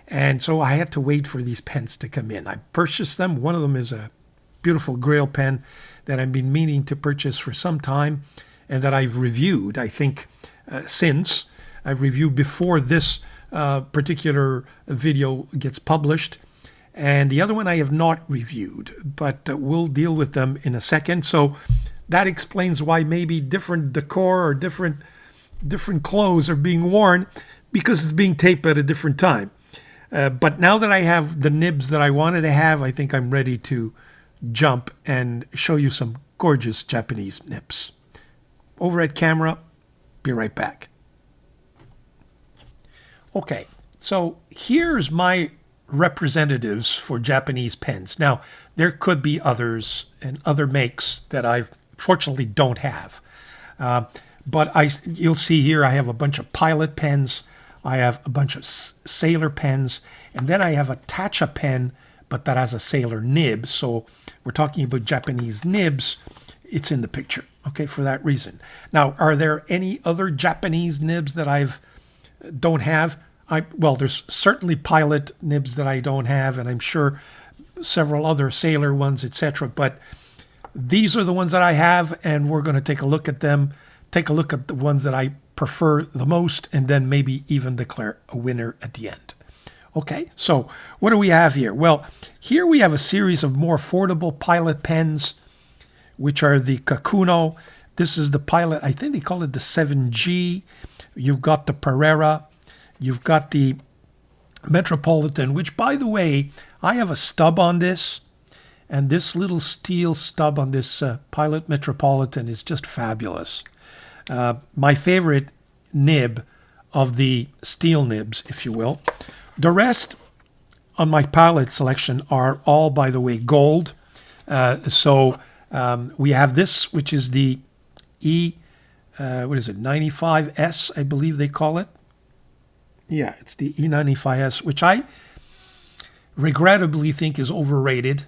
Speaker 1: And so I had to wait for these pens to come in. I purchased them. One of them is a beautiful Grail pen that I've been meaning to purchase for some time and that I've reviewed, I think, since. I've reviewed before this particular video gets published. And the other one I have not reviewed, but we'll deal with them in a second. So that explains why maybe different decor or different clothes are being worn because it's being taped at a different time. But now that I have the nibs that I wanted to have, I think I'm ready to jump and show you some gorgeous Japanese nibs. Overhead camera, be right back. Okay, so here's my representatives for Japanese pens. Now, there could be others and other makes that I fortunately don't have. But you'll see here I have a bunch of pilot pens, I have a bunch of sailor pens, and then I have a Tacha pen, but that has a sailor nib. So we're talking about Japanese nibs. It's in the picture, okay, for that reason. Now, are there any other Japanese nibs that I don't have? Well, there's certainly pilot nibs that I don't have, and I'm sure several other sailor ones, etc. But these are the ones that I have, and we're going to take a look at them, take a look at the ones that I prefer the most, and then maybe even declare a winner at the end. Okay, so what do we have here? Well, here we have a series of more affordable pilot pens, which are the Kakuno. This is the pilot, I think they call it the 7G. You've got the Pereira. You've got the Metropolitan, which, by the way, I have a stub on this. And this little steel stub on this Pilot Metropolitan is just fabulous. My favorite nib of the steel nibs, if you will. The rest on my Pilot selection are all, by the way, gold. So we have this, which is the what is it, 95S, I believe they call it. Yeah, it's the E95S, which I regrettably think is overrated.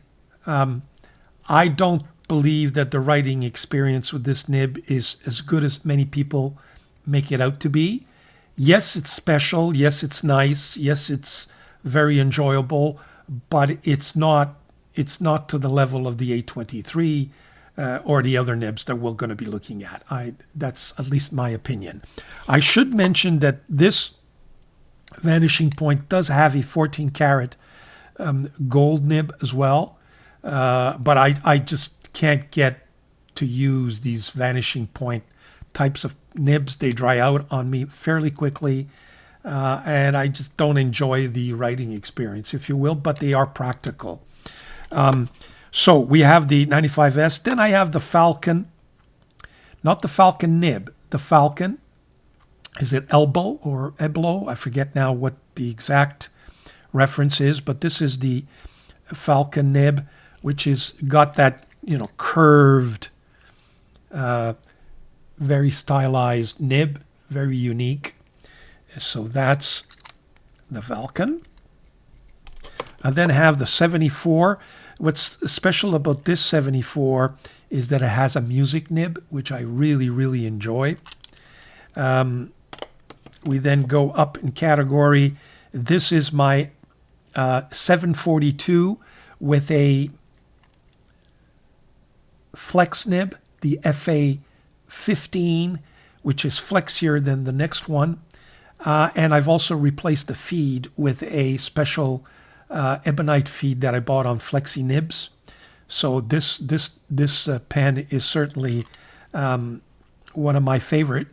Speaker 1: I don't believe that the writing experience with this nib is as good as many people make it out to be. Yes, it's special. Yes, it's nice. Yes, it's very enjoyable, but it's not to the level of the A23 or the other nibs that we're going to be looking at. That's at least my opinion. I should mention that this Vanishing Point does have a 14 karat gold nib as well. But I just can't get to use these Vanishing Point types of nibs. They dry out on me fairly quickly. And I just don't enjoy the writing experience, if you will, but they are practical. So we have the 95S. Then I have the Falcon, not the Falcon nib, the Falcon. Is it Elbow or Eblo? I forget now what the exact reference is, but this is the Falcon nib, which is got that, curved, very stylized nib, very unique. So that's the Falcon. I then have the 74. What's special about this 74 is that it has a music nib, which I really, really enjoy. We then go up in category. This is my 742 with a flex nib, the FA15, which is flexier than the next one. And I've also replaced the feed with a special ebonite feed that I bought on Flexi Nibs. So this pen is certainly one of my favorite.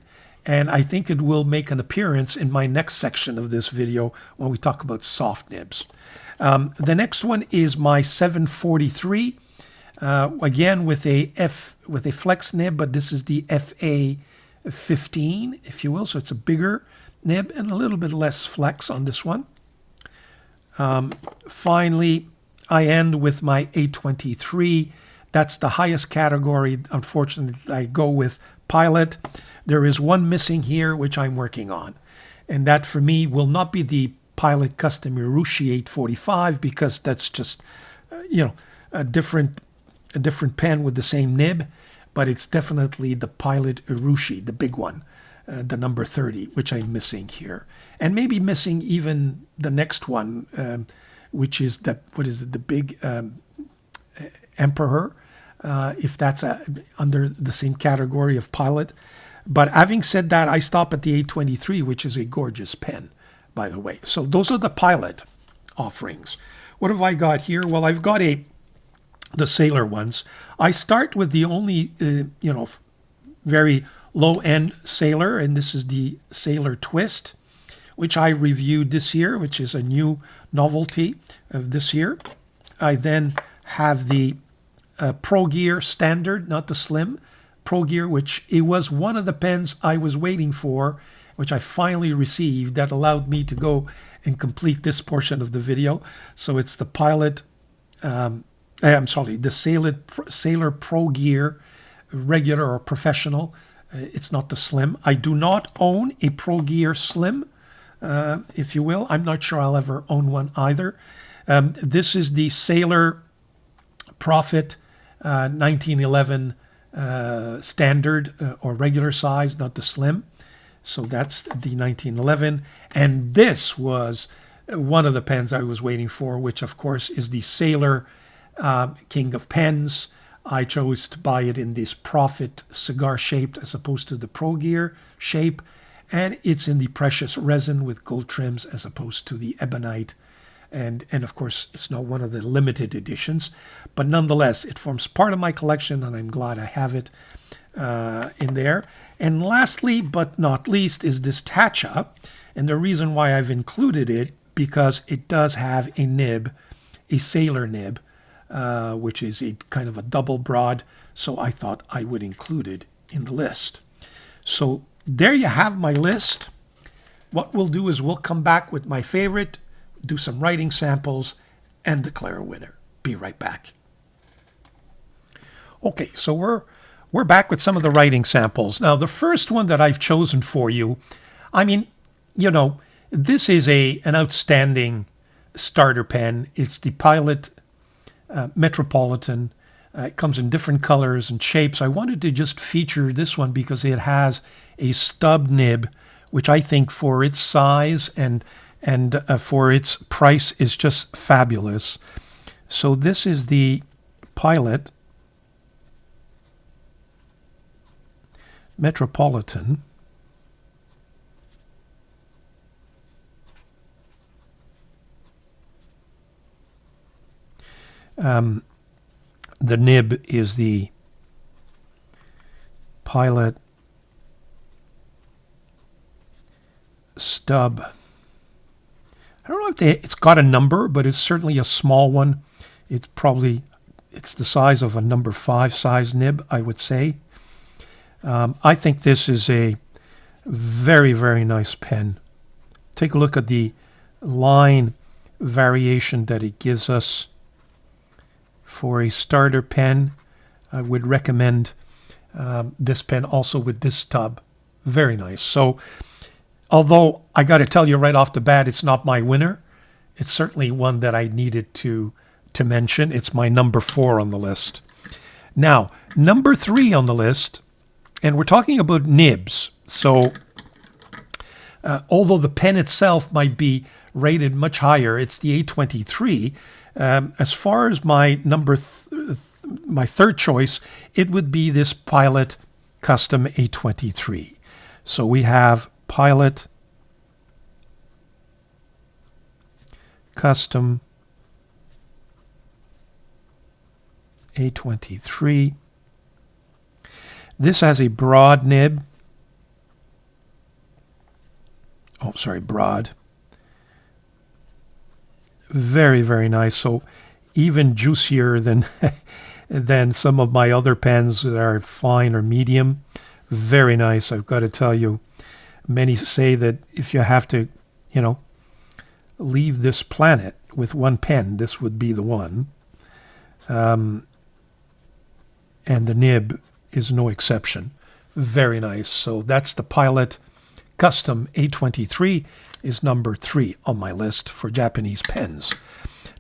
Speaker 1: And I think it will make an appearance in my next section of this video when we talk about soft nibs. The next one is my 743, again with a flex nib, but this is the FA15, if you will. So it's a bigger nib and a little bit less flex on this one. Finally, I end with my A23. That's the highest category. Unfortunately, I go with Pilot. There is one missing here, which I'm working on. And that, for me, will not be the Pilot Custom Urushi 845, because that's just, a different pen with the same nib. But it's definitely the Pilot Urushi, the big one, the number 30, which I'm missing here. And maybe missing even the next one, which is the big Emperor, if that's under the same category of Pilot. But having said that, I stop at the A23, which is a gorgeous pen, by the way. So those are the Pilot offerings. What have I got here? Well, I've got the Sailor ones. I start with the only, very low-end Sailor, and this is the Sailor Twist, which I reviewed this year, which is a new novelty of this year. I then have the Pro Gear Standard, not the Slim. Pro Gear, which it was one of the pens I was waiting for, which I finally received, that allowed me to go and complete this portion of the video. So it's the the Sailor Pro Gear, regular or professional. It's not the Slim. I do not own a Pro Gear Slim, if you will. I'm not sure I'll ever own one either. This is the Sailor Prophet 1911 standard or regular size, not the Slim. So that's the 1911. And this was one of the pens I was waiting for, which of course is the Sailor King of Pens. I chose to buy it in this Prophet cigar shaped as opposed to the Pro Gear shape. And it's in the precious resin with gold trims as opposed to the ebonite. And of course, it's not one of the limited editions. But nonetheless, it forms part of my collection, and I'm glad I have it in there. And lastly, but not least, is this Tatcha. And the reason why I've included it, because it does have a nib, a Sailor nib, which is a kind of a double broad. So I thought I would include it in the list. So there you have my list. What we'll do is we'll come back with my favorite, do some writing samples, and declare a winner. Be right back. Okay, so we're back with some of the writing samples. Now, the first one that I've chosen for you, I mean, you know, this is an outstanding starter pen. It's the Pilot Metropolitan. It comes in different colors and shapes. I wanted to just feature this one because it has a stub nib, which I think for its size and for its price is just fabulous. So this is the Pilot Metropolitan. The nib is the Pilot Stub. I don't know if it's got a number, but it's certainly a small one. It's the size of a number 5 size nib, I would say. I think this is a very, very nice pen. Take a look at the line variation that it gives us. For a starter pen, I would recommend this pen also with this stub. Very nice. So, although I got to tell you right off the bat, it's not my winner. It's certainly one that I needed to mention. It's my number 4 on the list. Now, number 3 on the list, and we're talking about nibs. So, although the pen itself might be rated much higher, it's the A23. As far as my my third choice, it would be this Pilot Custom A23. So we have Pilot Custom A23. This has a broad nib. Oh, sorry, broad. Very, very nice. So even juicier than than some of my other pens that are fine or medium. Very nice. I've got to tell you, many say that if you have to, you know, leave this planet with one pen, this would be the one. And the nib is no exception. Very nice. So that's the Pilot Custom A23. Is number 3 on my list for Japanese pens.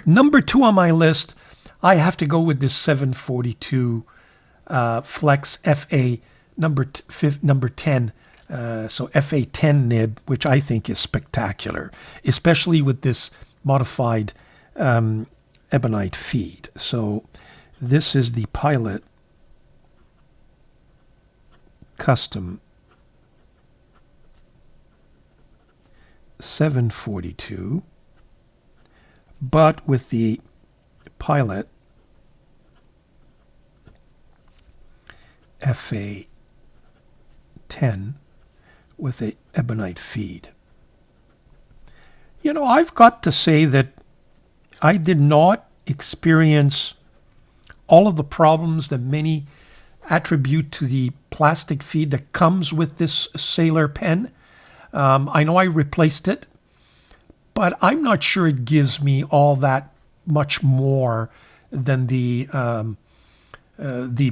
Speaker 1: Number 2 on my list, I have to go with this 742 Flex FA number 10. So FA10 nib, which I think is spectacular, especially with this modified ebonite feed. So this is the Pilot Custom 742, but with the Pilot FA10 with a ebonite feed. You know, I've got to say that I did not experience all of the problems that many attribute to the plastic feed that comes with this Sailor pen. I know I replaced it, but I'm not sure it gives me all that much more than the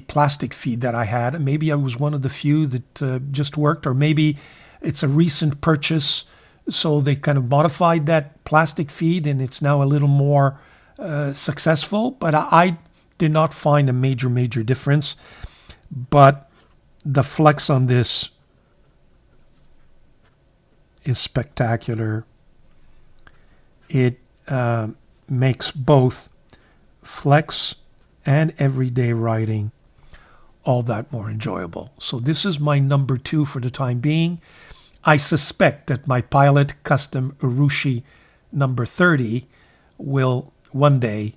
Speaker 1: plastic feed that I had. Maybe I was one of the few that just worked, or maybe it's a recent purchase, so they kind of modified that plastic feed and it's now a little more successful. But I did not find a major difference. But the flex on this is spectacular. It makes both flex and everyday writing all that more enjoyable. So this is my number 2 for the time being. I suspect that my Pilot Custom Urushi number 30 will one day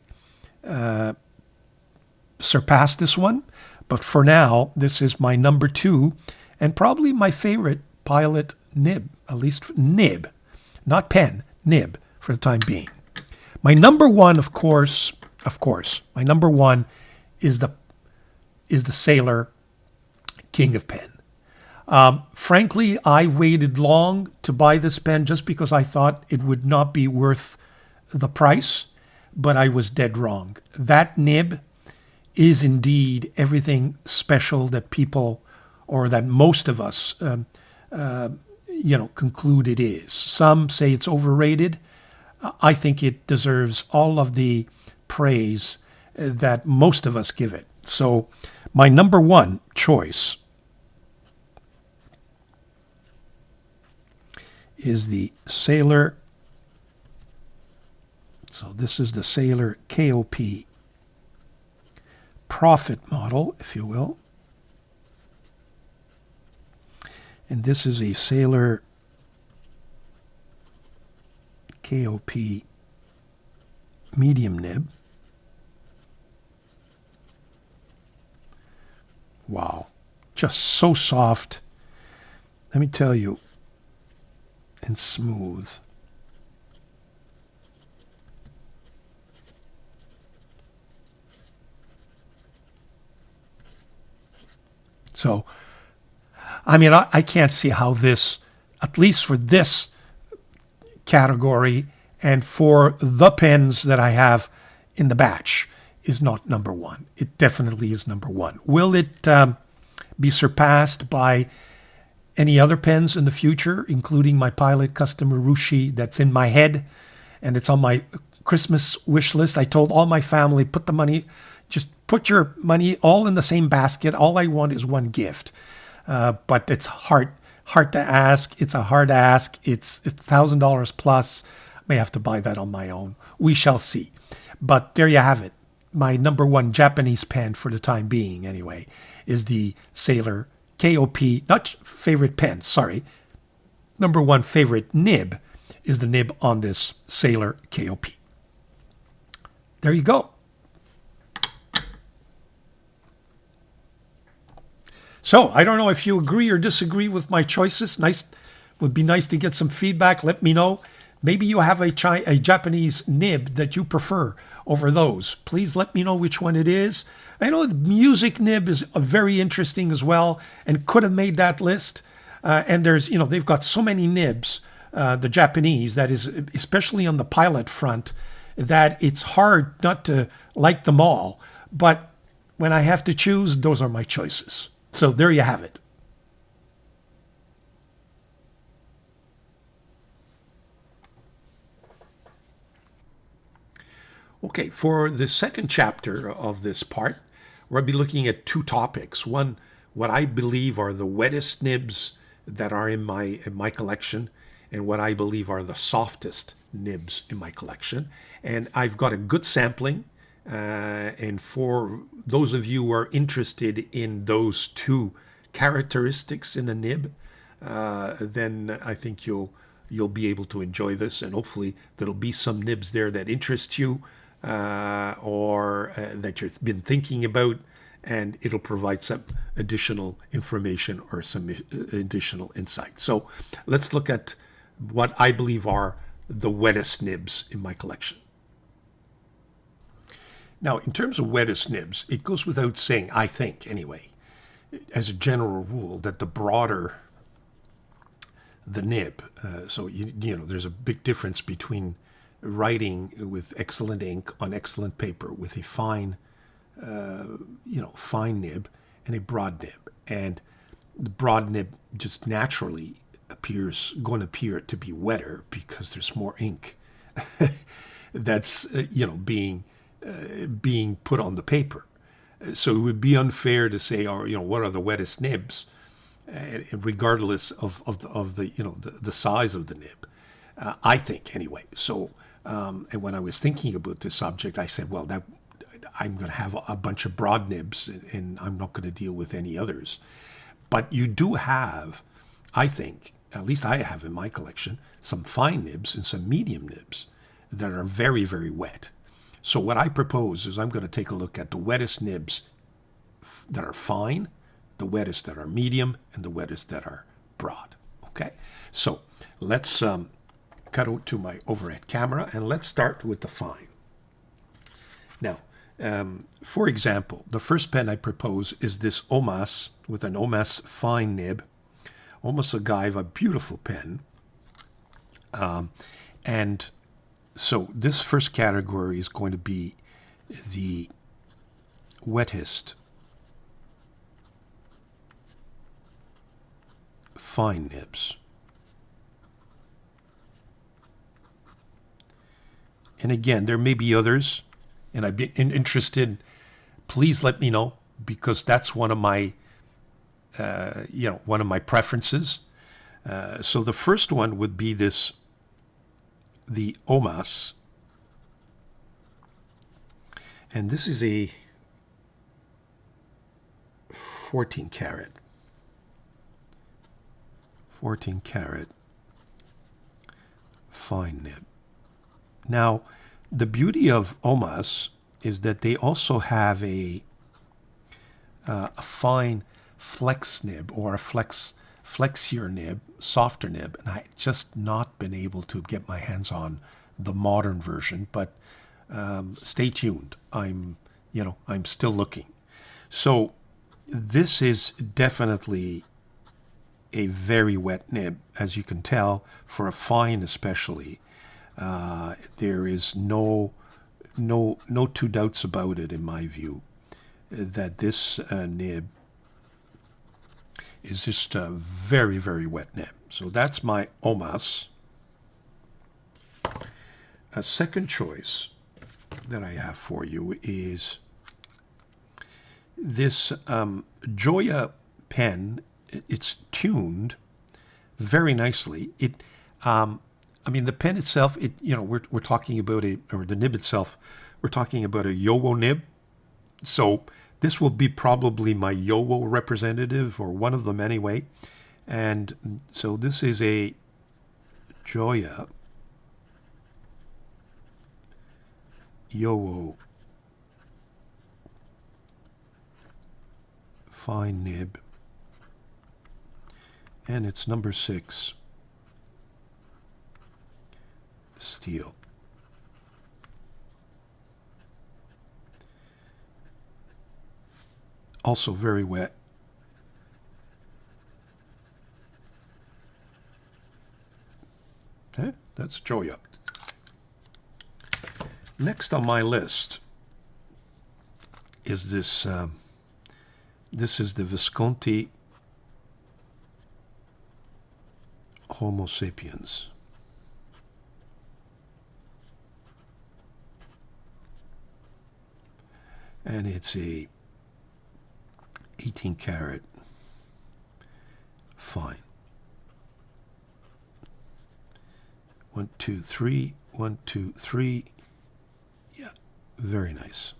Speaker 1: surpass this one. But for now, this is my number 2 and probably my favorite Pilot nib, at least nib, not pen, nib for the time being. My number 1, of course, my number 1 is the Sailor King of Pen. Frankly, I waited long to buy this pen just because I thought it would not be worth the price, but I was dead wrong. That nib is indeed everything special that people, or that most of us, conclude it is. Some say it's overrated. I think it deserves all of the praise that most of us give it. So my number 1 choice is the Sailor. So this is the Sailor KOP Profit model, if you will. And this is a Sailor KOP medium nib. Wow, just so soft. Let me tell you, and smooth. So, I mean, I can't see how this, at least for this category and for the pens that I have in the batch, is not number 1. It definitely is number 1. Will it be surpassed by any other pens in the future, including my Pilot Custom Urushi that's in my head and it's on my Christmas wish list? I told all my family, just put your money all in the same basket. All I want is one gift. But it's hard to ask. It's a hard ask. It's $1,000 plus. I may have to buy that on my own. We shall see. But there you have it. My number 1 Japanese pen for the time being, anyway, is the Sailor KOP, not favorite pen, sorry. Number 1 favorite nib is the nib on this Sailor KOP. There you go. So I don't know if you agree or disagree with my choices. Would be nice to get some feedback. Let me know. Maybe you have a Japanese nib that you prefer over those. Please let me know which one it is. I know the music nib is very interesting as well and could have made that list. And there's, they've got so many nibs, the Japanese, that is, especially on the Pilot front, that it's hard not to like them all. But when I have to choose, those are my choices. So there you have it. Okay, for the second chapter of this part, we'll be looking at 2 topics. One, what I believe are the wettest nibs that are in my collection, and what I believe are the softest nibs in my collection. And I've got a good sampling. And for those of you who are interested in those 2 characteristics in a nib, then I think you'll be able to enjoy this, and hopefully there'll be some nibs there that interest you, or that you've been thinking about, and it'll provide some additional information or some additional insight. So let's look at what I believe are the wettest nibs in my collection. Now, in terms of wettest nibs, it goes without saying, I think anyway, as a general rule, that the broader the nib, so you know, there's a big difference between writing with excellent ink on excellent paper with a fine, fine nib and a broad nib. And the broad nib just naturally going to appear to be wetter because there's more ink that's being put on the paper. So it would be unfair to say, or what are the wettest nibs, regardless of the size of the nib. I think anyway. So and when I was thinking about this subject, I said, well, that I'm going to have a bunch of broad nibs, and I'm not going to deal with any others. But you do have, I think, at least I have in my collection, some fine nibs and some medium nibs that are very, very wet. So what I propose is I'm going to take a look at the wettest nibs that are fine, the wettest that are medium, and the wettest that are broad. Okay? So let's cut out to my overhead camera, and let's start with the fine. Now, for example, the first pen I propose is this Omas with an Omas fine nib. Omas Agave, a beautiful pen. And so this first category is going to be the wettest fine nibs. And again, there may be others, and I'd be interested. Please let me know, because that's one of my, one of my preferences. So the first one would be the Omas, and this is a 14 karat fine nib. Now, the beauty of Omas is that they also have a fine flex nib, or a flexier nib, softer nib, and I just not been able to get my hands on the modern version, but stay tuned. I'm still looking. So this is definitely a very wet nib, as you can tell, for a fine especially. There is no two doubts about it, in my view, that this nib is just a very, very wet nib. So that's my Omas. A second choice that I have for you is this Joya pen. It's tuned very nicely. The pen itself, we're talking about the nib itself, we're talking about a Yowo nib. So this will be probably my Yowo representative, or one of them anyway. And so this is a Joya Yowo fine nib, and it's number 6 steel. Also very wet. Okay, that's Joya. Next on my list is this. This is the Visconti Homo sapiens. And it's a 18 karat fine. 1, 2, 3, 1, 2, 3. Yeah, very nice.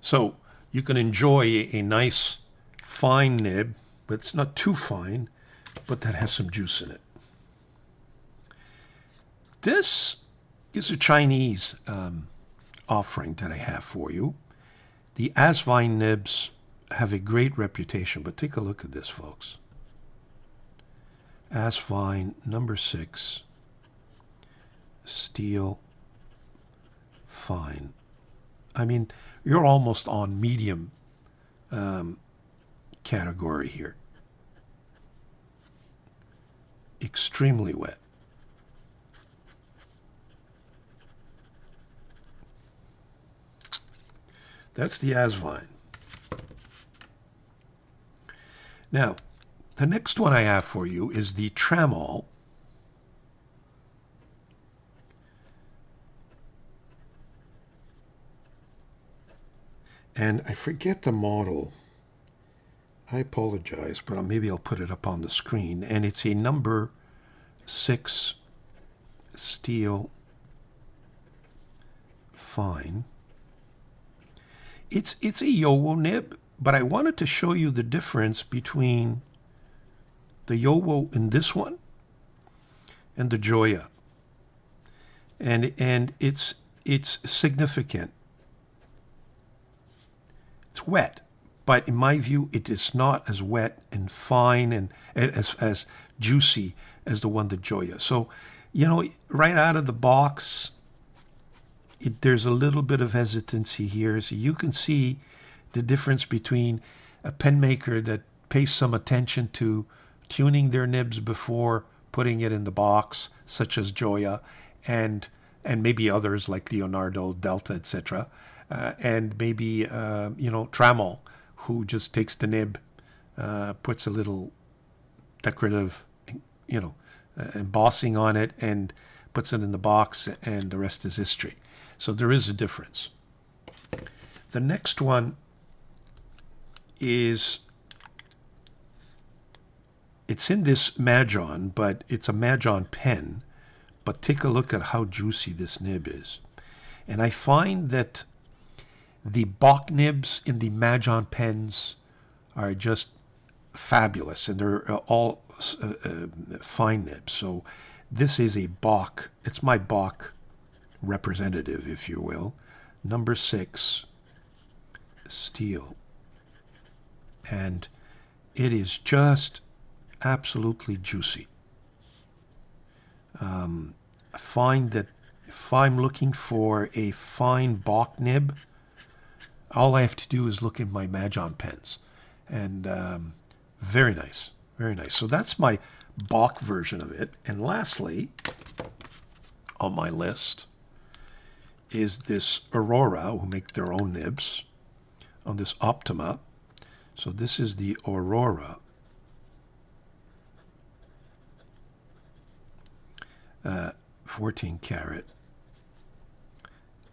Speaker 1: So you can enjoy a nice fine nib, but it's not too fine, but that has some juice in it. This is a Chinese offering that I have for you. The Asvine nibs have a great reputation, but take a look at this, folks. Asvine number 6 steel fine. I mean, you're almost on medium category here. Extremely wet. That's the Asvine. Now, the next one I have for you is the Tramol. And I forget the model. I apologize, but maybe I'll put it up on the screen. And it's a number 6 steel fine. It's a Yowo nib, but I wanted to show you the difference between the Yowo in this one and the Joya. And it's significant. It's wet, but in my view, it is not as wet and fine and as juicy as the one, the Joya. So, you know, right out of the box, there's a little bit of hesitancy here. So you can see the difference between a pen maker that pays some attention to tuning their nibs before putting it in the box, such as Joya, and maybe others like Leonardo, Delta, etc., and maybe you know, Tramol, who just takes the nib, puts a little decorative, you know, embossing on it, and puts it in the box, and the rest is history. So there is a difference. The next one is, it's in this Majon, but it's a Majon pen. But take a look at how juicy this nib is. And I find that the Bach nibs in the Majon pens are just fabulous, and they're all fine nibs. So this is a Bach, it's my Bach representative, if you will, number 6 steel, and it is just absolutely juicy. I find that if I'm looking for a fine Bach nib, all I have to do is look in my Majon pens, and very nice, very nice. So that's my Bach version of it. And lastly on my list is this Aurora, who make their own nibs, on this Optima. So this is the Aurora. 14 karat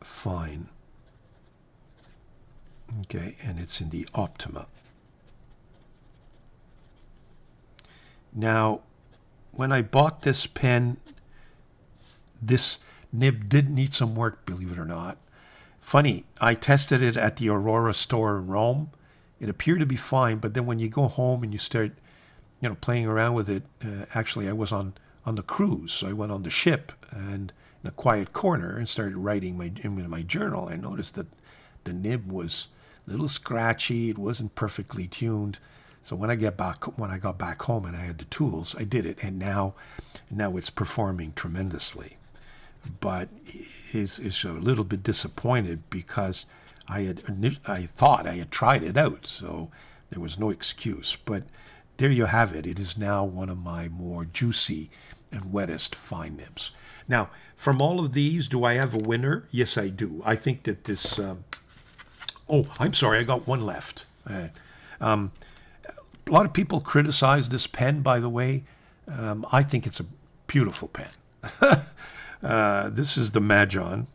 Speaker 1: fine. Okay, and it's in the Optima. Now, when I bought this pen, this nib did need some work, believe it or not. Funny, I tested it at the Aurora store in Rome. It appeared to be fine, but then when you go home and you start, you know, playing around with it, actually I was on the cruise, so I went on the ship and in a quiet corner and started writing in my journal. I noticed that the nib was a little scratchy. It wasn't perfectly tuned. So when I got back home and I had the tools, I did it, and now it's performing tremendously. But is a little bit disappointed because I thought I had tried it out, so there was no excuse. But there you have it. It is now one of my more juicy and wettest fine nibs. Now, from all of these, do I have a winner? Yes, I do. I think that this... oh, I'm sorry, I got one left. A lot of people criticize this pen, by the way. I think it's a beautiful pen. This is the Majon,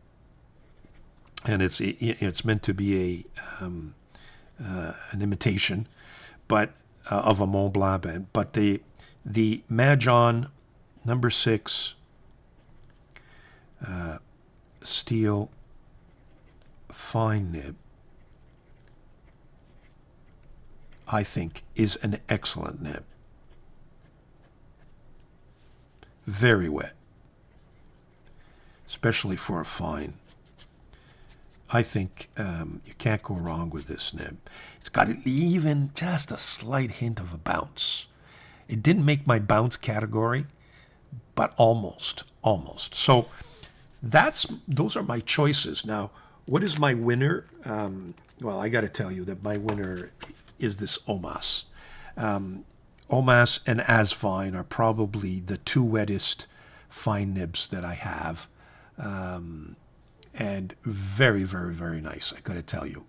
Speaker 1: and it's meant to be an imitation, but of a Mont Blanc pen. But the Majon number 6 steel fine nib, I think, is an excellent nib. Very wet, especially for a fine. I think you can't go wrong with this nib. It's got even just a slight hint of a bounce. It didn't make my bounce category, but almost. So those are my choices. Now, what is my winner? Well, I got to tell you that my winner is this Omas. Omas and Asvine are probably the two wettest fine nibs that I have, and very, very, very nice, I got to tell you.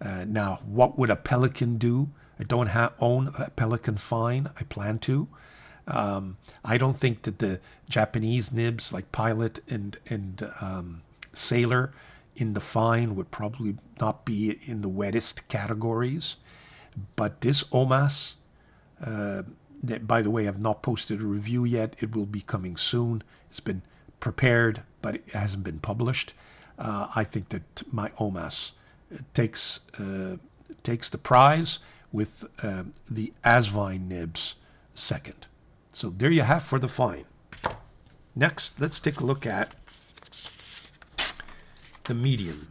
Speaker 1: Now, what would a Pelican do? I don't own a Pelican fine. I plan to. I don't think that the Japanese nibs like Pilot and Sailor in the fine would probably not be in the wettest categories. But this Omas, that, by the way, I've not posted a review yet. It will be coming soon. It's been prepared, but it hasn't been published. I think that my Omas takes the prize, with the Asvine nibs second. So there you have for the fine. Next, let's take a look at the medium.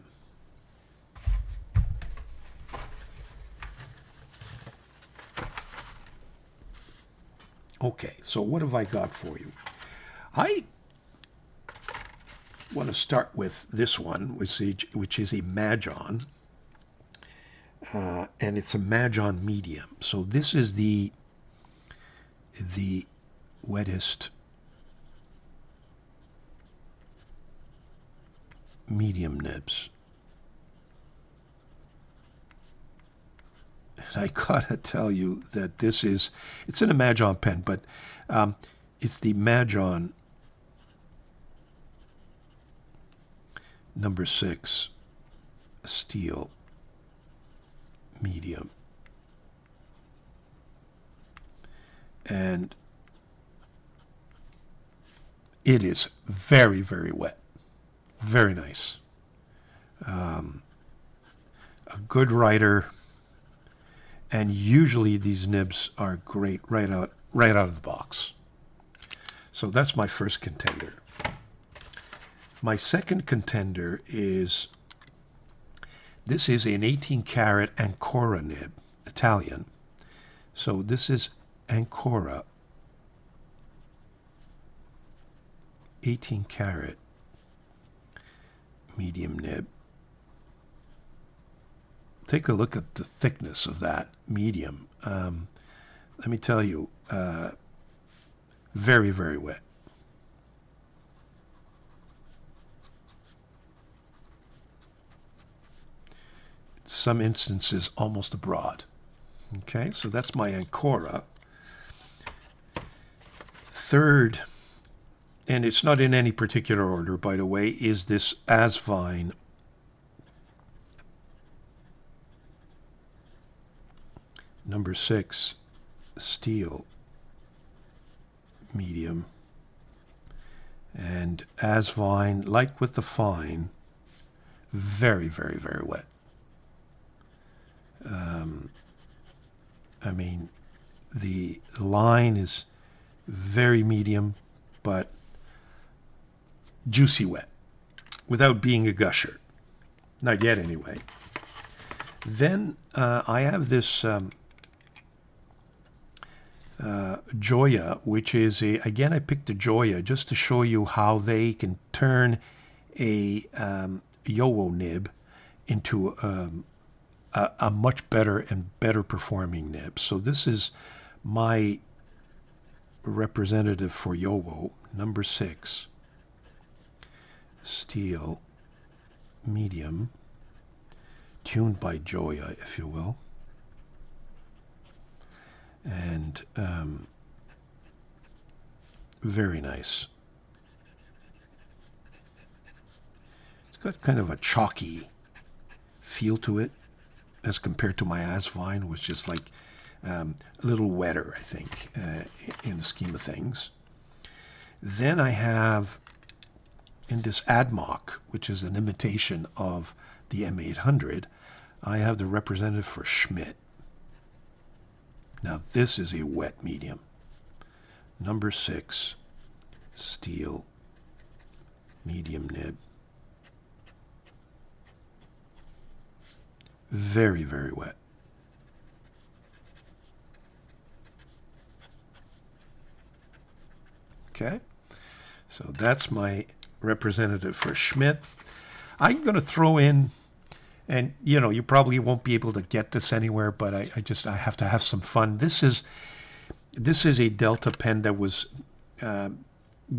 Speaker 1: Okay, so what have I got for you? I want to start with this one, which is a Mahjong. And it's a Mahjong medium. So this is the wettest medium nibs. And I gotta tell you that it's in a Mahjong pen, but it's the Mahjong number 6 steel medium. And it is very, very wet. Very nice. A good writer. And usually these nibs are great right out of the box. So that's my first contender. My second contender is, this is an 18 karat Ancora nib, Italian. So this is Ancora 18 karat medium nib. Take a look at the thickness of that medium. Let me tell you, very, very wet. Some instances almost abroad. Okay, so that's my Ancora. Third, and it's not in any particular order, by the way, is this Asvine number 6 steel medium. And Asvine, like with the fine, very, very, very wet. I mean, the line is very medium, but juicy wet, without being a gusher. Not yet, anyway. Then I have this Joya, which is again, I picked the Joya just to show you how they can turn a Yowo nib into a much better and better performing nib. So this is my representative for Yowo, number 6 steel medium, tuned by Joya, if you will. And very nice. It's got kind of a chalky feel to it, as compared to my Asvine, which is like a little wetter, I think, in the scheme of things. Then I have, in this Admock, which is an imitation of the M800, I have the representative for Schmidt. Now this is a wet medium. Number 6 steel medium nib. Very, very wet. Okay, so that's my representative for Schmidt. I'm going to throw in, and you probably won't be able to get this anywhere, but I have to have some fun. This is a Delta pen that was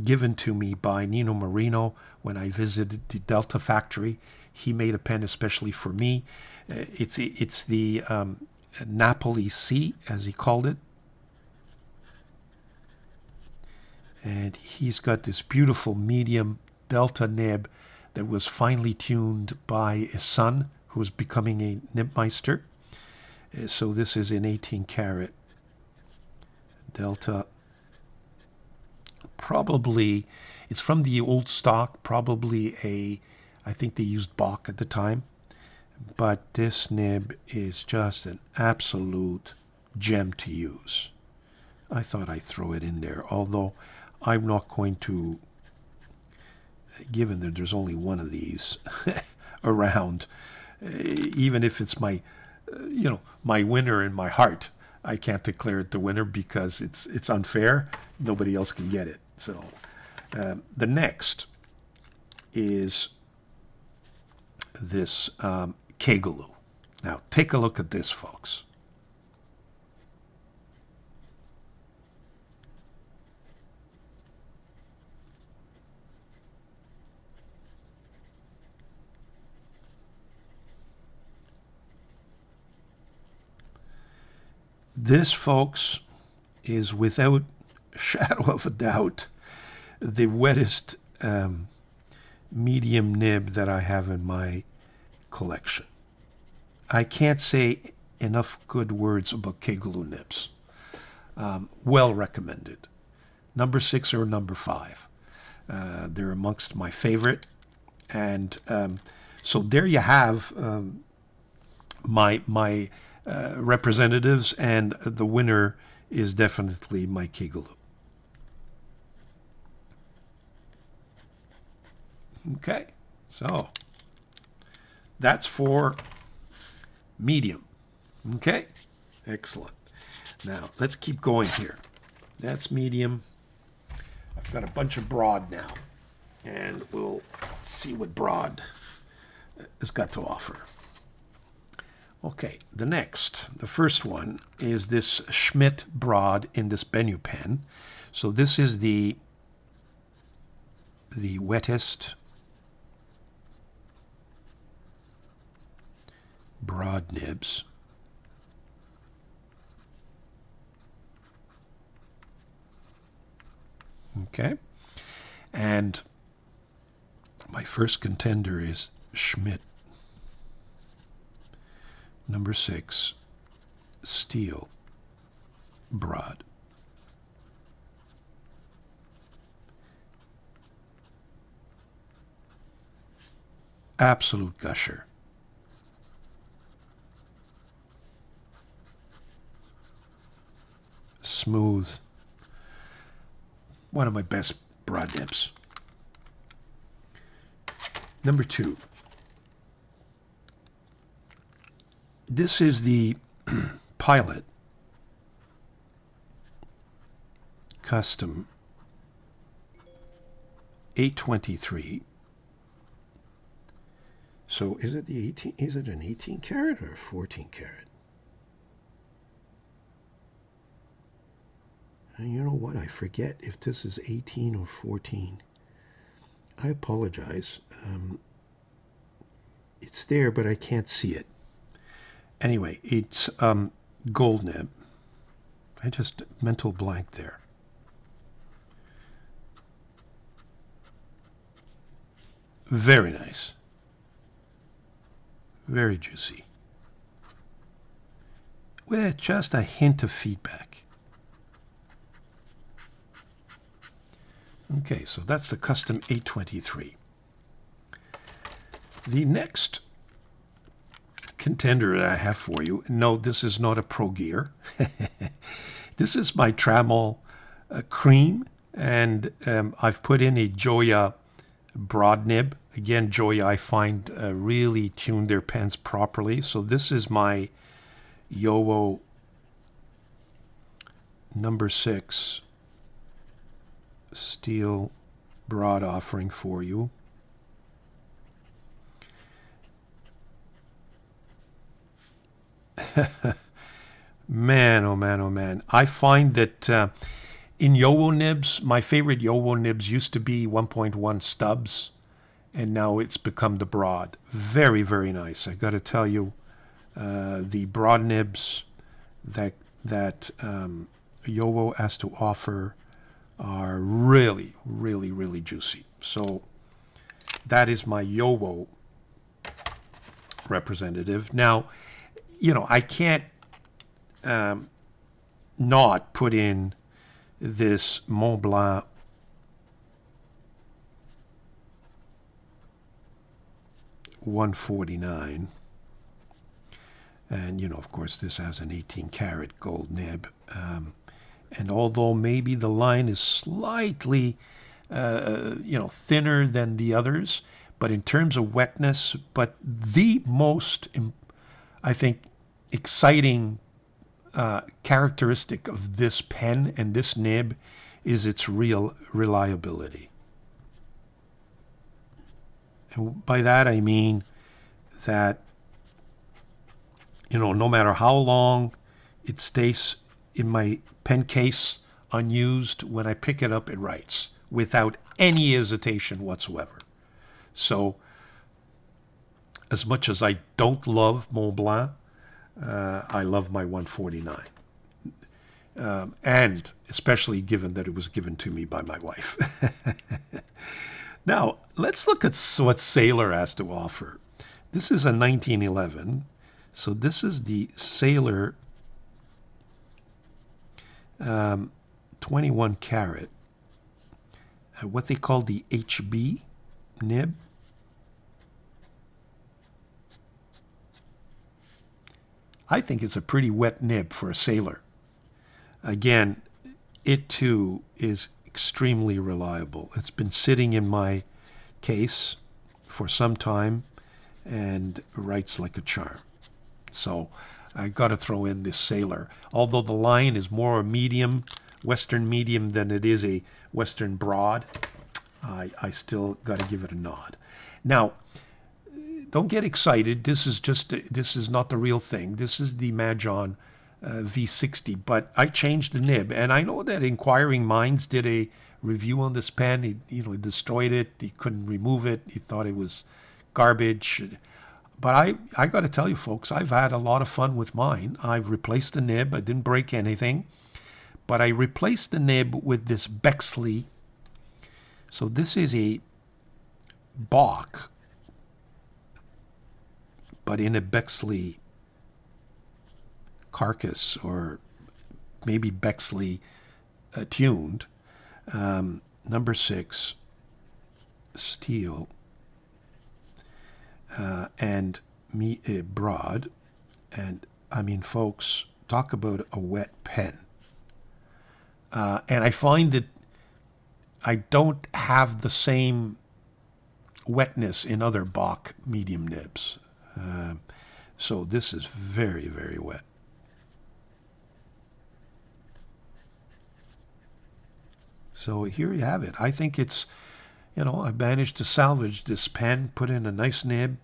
Speaker 1: given to me by Nino Marino when I visited the Delta factory. He made a pen especially for me. It's the Napoli C, as he called it. And he's got this beautiful medium Delta nib that was finely tuned by his son, who was becoming a nibmeister. So this is an 18 karat Delta. Probably, it's from the old stock, probably I think they used Bach at the time. But this nib is just an absolute gem to use. I thought I'd throw it in there, although I'm not going to, given that there's only one of these around, even if it's my winner in my heart, I can't declare it the winner because it's unfair. Nobody else can get it. So the next is this Kegeloo. Now take a look at this, folks. This, folks, is without a shadow of a doubt the wettest medium nib that I have in my collection. I can't say enough good words about Kegeloo nibs. Well recommended. Number 6 or number 5. They're amongst my favorite. And so there you have my representatives, and the winner is definitely my Kegeloo. Okay, so that's for medium. Okay, excellent. Now let's keep going here. That's medium. I've got a bunch of broad now, and we'll see what broad has got to offer. Okay, the first one is this Schmidt broad in this Bennu pen. So this is the wettest broad nibs. Okay, and my first contender is Schmidt. Number 6, steel broad. Absolute gusher. Smooth. One of my best broad nibs. Number 2. This is the Pilot Custom 823. So is it the 18? Is it an 18 karat or a 14 karat? And you know what? I forget if this is 18 or 14. I apologize. It's there, but I can't see it. Anyway, it's gold nib. I just mental blank there. Very nice. Very juicy. With just a hint of feedback. Okay, so that's the Custom 823. The next contender that I have for you, no, this is not a Pro Gear. This is my Trammell cream, and I've put in a Joya broad nib. Again, Joya, I find, really tuned their pens properly. So this is my Yowo number 6 steel broad offering for you. Man, oh man, oh man. I find that in Yowo nibs, my favorite Yowo nibs used to be 1.1 stubs, and now it's become the broad. Very, very nice. I got to tell you, the broad nibs that Yowo has to offer are really, really, really juicy. So that is my Yowo representative. Now, you know, I can't not put in this Mont Blanc $149, and you know, of course, this has an 18 karat gold nib, and although maybe the line is slightly you know, thinner than the others, but in terms of wetness, but the most, I think, exciting characteristic of this pen and this nib is its real reliability. And by that I mean that, you know, no matter how long it stays in my pen case unused, when I pick it up, it writes without any hesitation whatsoever. So, as much as I don't love Mont Blanc, I love my 149. And especially given that it was given to me by my wife. Now, let's look at what Sailor has to offer. This is a 1911. So this is the Sailor 21 karat. What they call the HB nib. I think it's a pretty wet nib for a Sailor. Again, it too is extremely reliable. It's been sitting in my case for some time and writes like a charm. So I got to throw in this Sailor. Although the line is more a medium, Western medium, than it is a Western broad, I still got to give it a nod. Now, don't get excited. This is not the real thing. This is the Majon V60, but I changed the nib, and I know that Inquiring Minds did a review on this pen. He destroyed it. He couldn't remove it. He thought it was garbage. But I got to tell you, folks, I've had a lot of fun with mine. I've replaced the nib. I didn't break anything, but I replaced the nib with this Bexley. So this is a Bach, but in a Bexley carcass, or maybe Bexley tuned, number 6 steel, and broad. And I mean, folks, talk about a wet pen. And I find that I don't have the same wetness in other Bach medium nibs. So this is very, very wet. So here you have it. I think it's, you know, I managed to salvage this pen, put in a nice nib.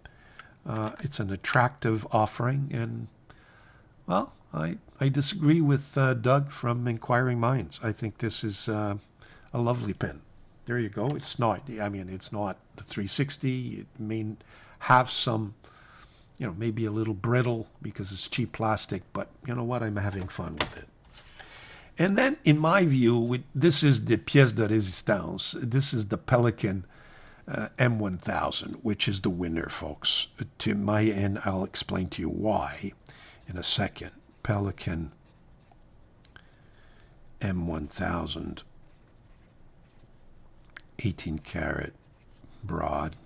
Speaker 1: It's an attractive offering, and, well, I disagree with Doug from Inquiring Minds. I think this is a lovely pen. There you go. It's not, I mean, it's not the 360. It may have some, you know, maybe a little brittle because it's cheap plastic, but you know what? I'm having fun with it. And then, in my view, this is the pièce de résistance. This is the Pelican M1000, which is the winner, folks. To my end, I'll explain to you why in a second. Pelican M1000, 18 karat broad.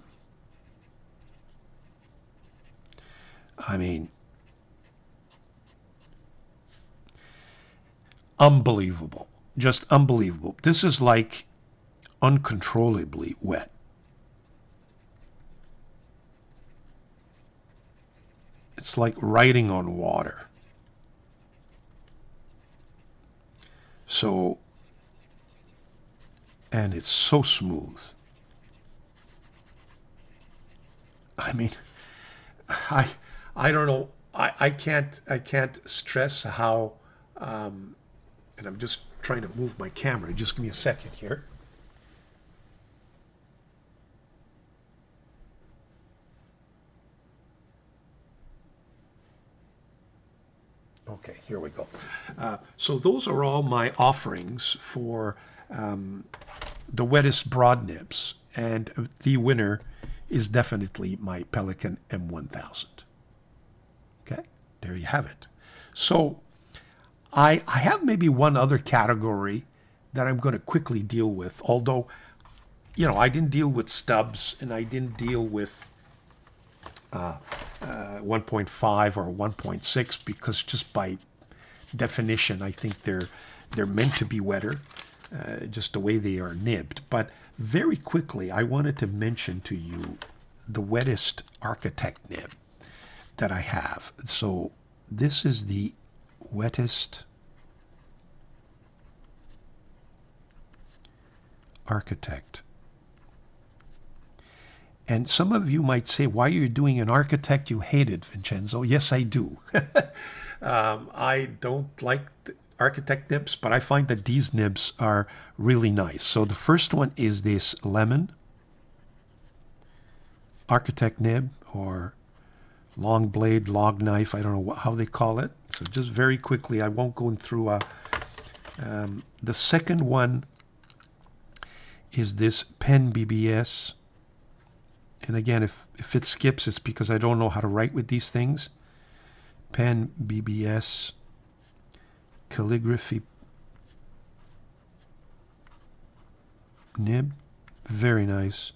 Speaker 1: I mean, unbelievable. Just unbelievable. This is like uncontrollably wet. It's like writing on water. So and it's so smooth. I mean, I don't know. I can't stress how. And I'm just trying to move my camera. Just give me a second here. Okay, here we go. So those are all my offerings for the wettest broad nibs, and the winner is definitely my Pelican M1000. Okay, there you have it. So I have maybe one other category that I'm going to quickly deal with, although, you know, I didn't deal with stubs and I didn't deal with 1.5 or 1.6 because just by definition, I think they're meant to be wetter, just the way they are nibbed. But very quickly, I wanted to mention to you the wettest architect nib that I have. So this is the wettest architect. And some of you might say, why are you doing an architect? You hate it, Vincenzo. Yes, I do. I don't like architect nibs, but I find that these nibs are really nice. So the first one is this lemon architect nib, or long blade, long knife. I don't know how they call it. So just very quickly, I won't go through the second one is this pen BBS. And again, if it skips, it's because I don't know how to write with these things. Pen BBS calligraphy nib. Very nice.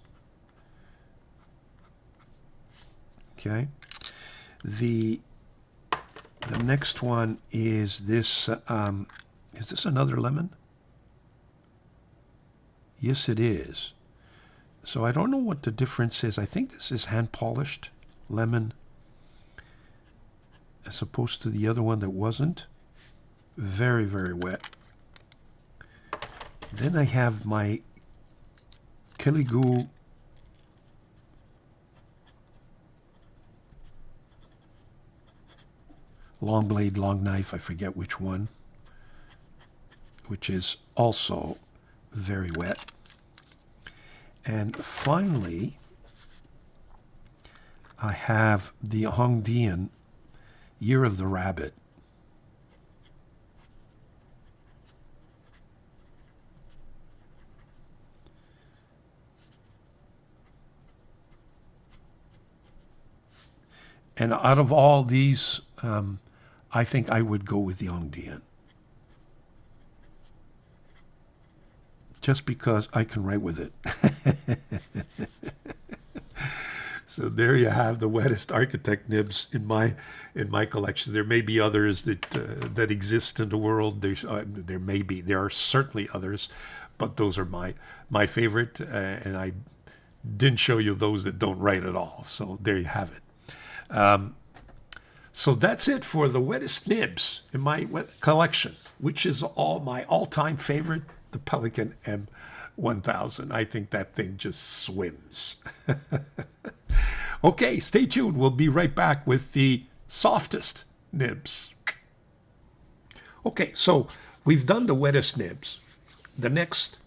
Speaker 1: Okay. The next one is this. Is this another lemon? Yes, it is. So I don't know what the difference is. I think this is hand polished lemon as opposed to the other one that wasn't. Very, very wet. Then I have my Keligoo long blade, long knife, I forget which one, which is also very wet. And finally, I have the Hongdian Year of the Rabbit. And out of all these, I think I would go with the Hongdian. Just because I can write with it. So there you have the wettest architect nibs in my collection. There may be others that exist in the world. There are certainly others, but those are my favorite. And I didn't show you those that don't write at all. So there you have it. So that's it for the wettest nibs in my collection, which is my all-time favorite, the Pelican M1000. I think that thing just swims. Okay, stay tuned. We'll be right back with the softest nibs. Okay, so we've done the wettest nibs. The next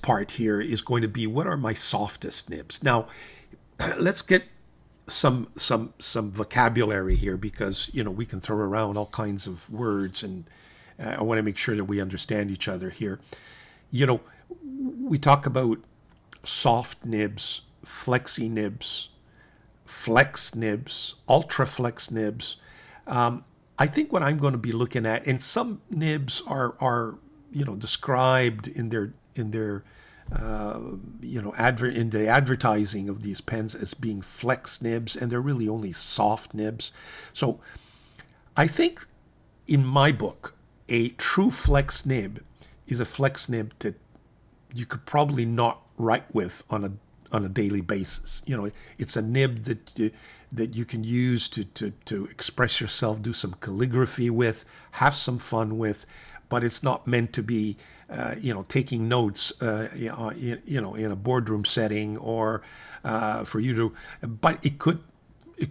Speaker 1: part here is going to be, what are my softest nibs? Now, let's get some vocabulary here, because we can throw around all kinds of words, and I want to make sure that we understand each other here. We talk about soft nibs, flexi nibs, flex nibs, ultra flex nibs. I think what I'm going to be looking at, and some nibs are described in their in the advertising of these pens as being flex nibs, and they're really only soft nibs. So I think in my book, a true flex nib is a flex nib that you could probably not write with on a daily basis. It's a nib that you can use to express yourself, do some calligraphy with, have some fun with, but it's not meant to be taking notes, in a boardroom setting, or for you to, but it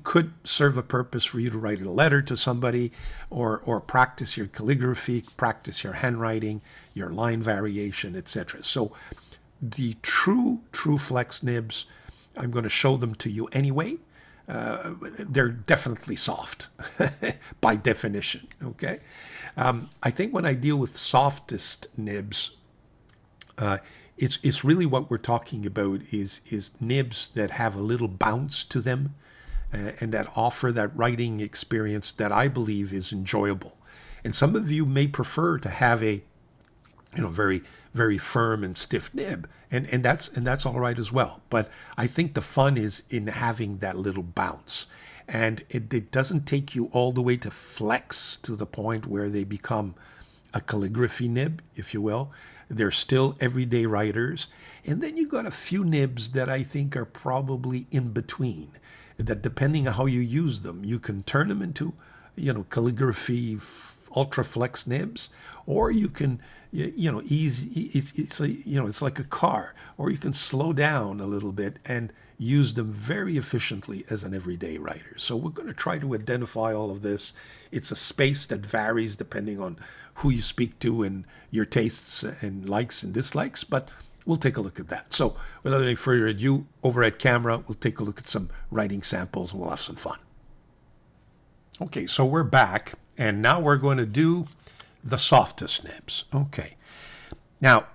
Speaker 1: could serve a purpose for you to write a letter to somebody, or practice your calligraphy, practice your handwriting, your line variation, etc. So the true flex nibs, I'm going to show them to you anyway. They're definitely soft by definition. Okay, I think when I deal with softest nibs, it's really what we're talking about is nibs that have a little bounce to them, and that offer that writing experience that I believe is enjoyable. And some of you may prefer to have a very, very firm and stiff nib, and that's all right as well. But I think the fun is in having that little bounce, and it doesn't take you all the way to flex to the point where they become a calligraphy nib, if you will. They're still everyday writers, and then you got a few nibs that I think are probably in between. That depending on how you use them, you can turn them into calligraphy ultra flex nibs, or you can easy, it's like a car, or you can slow down a little bit and use them very efficiently as an everyday writer. So we're going to try to identify all of this. It's a space that varies depending on who you speak to and your tastes and likes and dislikes, but we'll take a look at that. So without any further ado, over at camera, we'll take a look at some writing samples and we'll have some fun. Okay, so we're back, and now we're going to do the softest nibs. Okay, now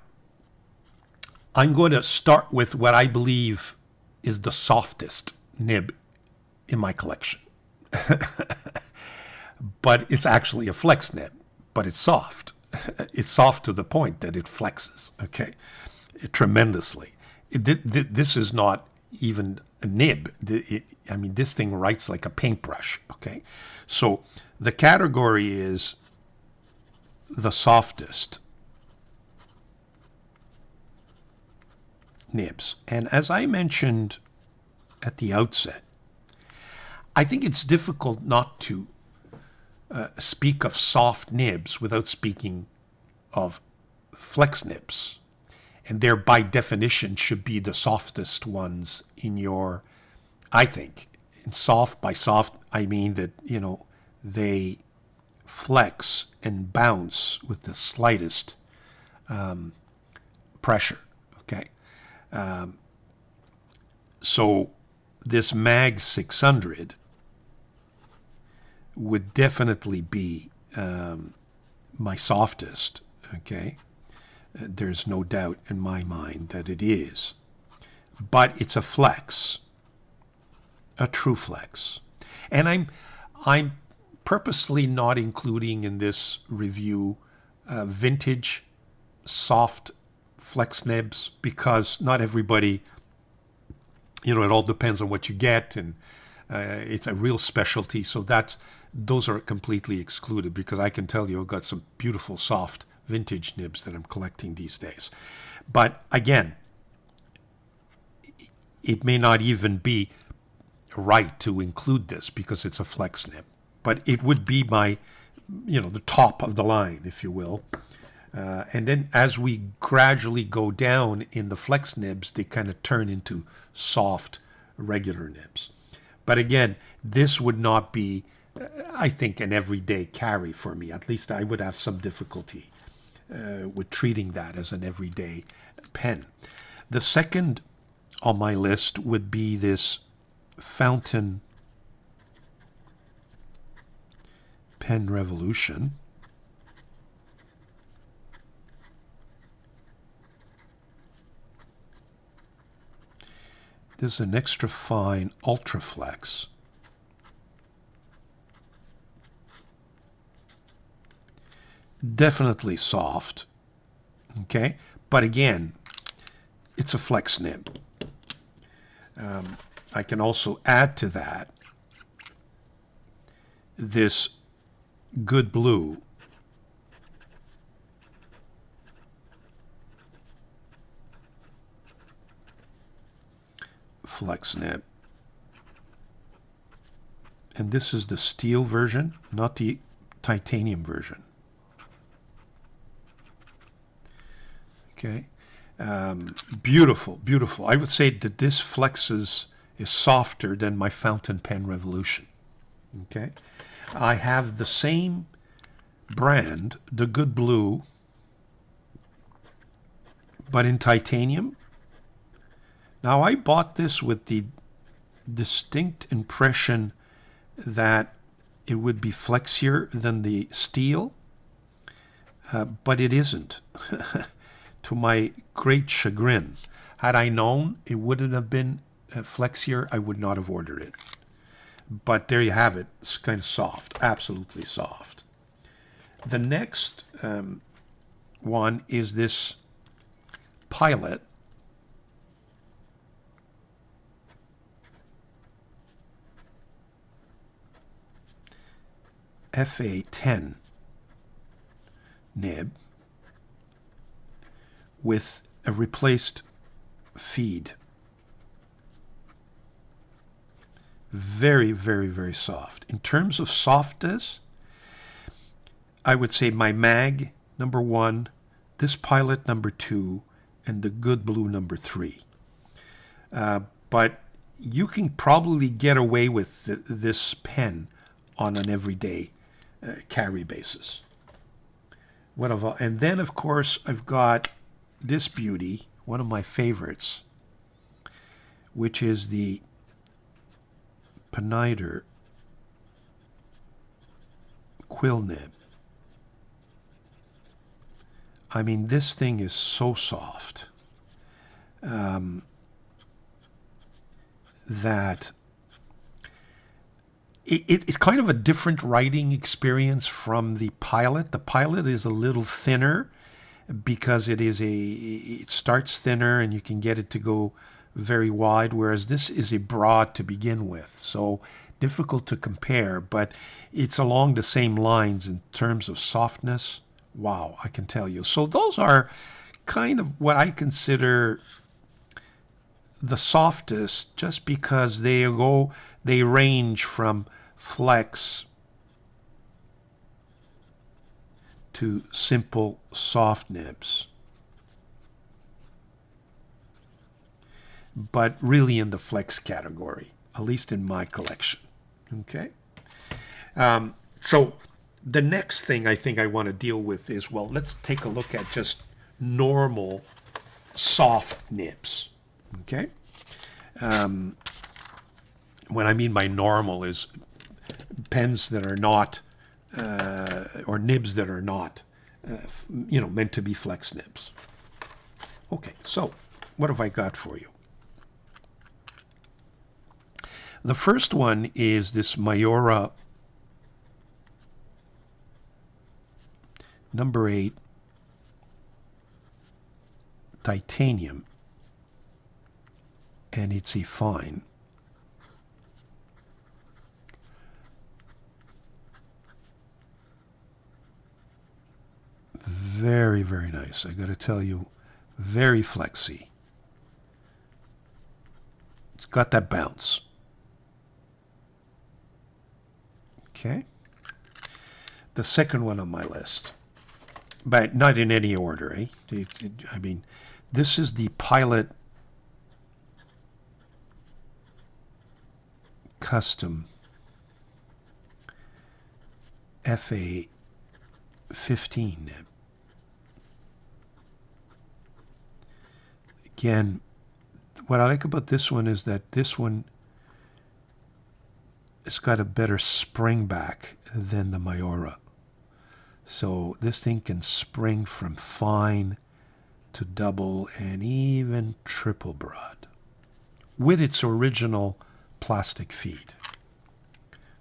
Speaker 1: I'm going to start with what I believe is the softest nib in my collection. But it's actually a flex nib, but it's soft. It's soft to the point that it flexes, okay, tremendously. This is not even a nib. This thing writes like a paintbrush, okay? So the category is the softest nibs. And as I mentioned at the outset, I think it's difficult not to speak of soft nibs without speaking of flex nibs. And they're by definition should be the softest ones in your, I think. And soft, by soft, I mean that, they flex and bounce with the slightest pressure, okay? So this MAG 600 would definitely be my softest, okay? There's no doubt in my mind that it is. But it's a flex, a true flex. And I'm purposely not including in this review vintage soft flex nibs, because not everybody, it all depends on what you get, and it's a real specialty. So those are completely excluded, because I can tell you I've got some beautiful soft vintage nibs that I'm collecting these days. But again, it may not even be right to include this because it's a flex nib, but it would be my, the top of the line, if you will. And then as we gradually go down in the flex nibs, they kind of turn into soft, regular nibs. But again, this would not be, I think, an everyday carry for me. At least I would have some difficulty with treating that as an everyday pen. The second on my list would be this Fountain Pen Revolution. This is an extra fine Ultra Flex. Definitely soft, okay? But again, it's a flex nib. I can also add to that this Good Blue flex nib. And this is the steel version, not the titanium version. Okay. Beautiful, beautiful. I would say that this flexes is softer than my fountain pen Revolution. Okay. I have the same brand, the Good Blue, but in titanium. Now, I bought this with the distinct impression that it would be flexier than the steel, but it isn't, to my great chagrin. Had I known it wouldn't have been flexier, I would not have ordered it. But there you have it. It's kind of soft, absolutely soft. The next one is this Pilot. FA10 nib with a replaced feed. Very, very, very soft. In terms of softness, I would say my Mag number 1, this Pilot number 2, and the Good Blue number 3. But you can probably get away with this pen on an everyday carry basis. And then, of course, I've got this beauty, one of my favorites, which is the Peniter quill nib. I mean, this thing is so soft that it's kind of a different writing experience from the Pilot. The Pilot is a little thinner because it starts thinner and you can get it to go very wide, whereas this is a broad to begin with. So difficult to compare, but it's along the same lines in terms of softness. Wow, I can tell you. So those are kind of what I consider the softest, just because they range from flex to simple soft nibs, but really in the flex category, at least in my collection. Okay. So the next thing I think I want to deal with is, well, let's take a look at just normal soft nibs. Okay. What I mean by normal is pens that are not, or nibs that are not, meant to be flex nibs. Okay, so what have I got for you? The first one is this Mayora number 8 titanium, and it's a fine. Very, very nice. I got to tell you, very flexy. It's got that bounce. Okay. The second one on my list, but not in any order, eh? I mean, this is the Pilot Custom FA15 nib. Again, what I like about this one is that this one has got a better spring back than the Mayora. So this thing can spring from fine to double and even triple broad with its original plastic feed.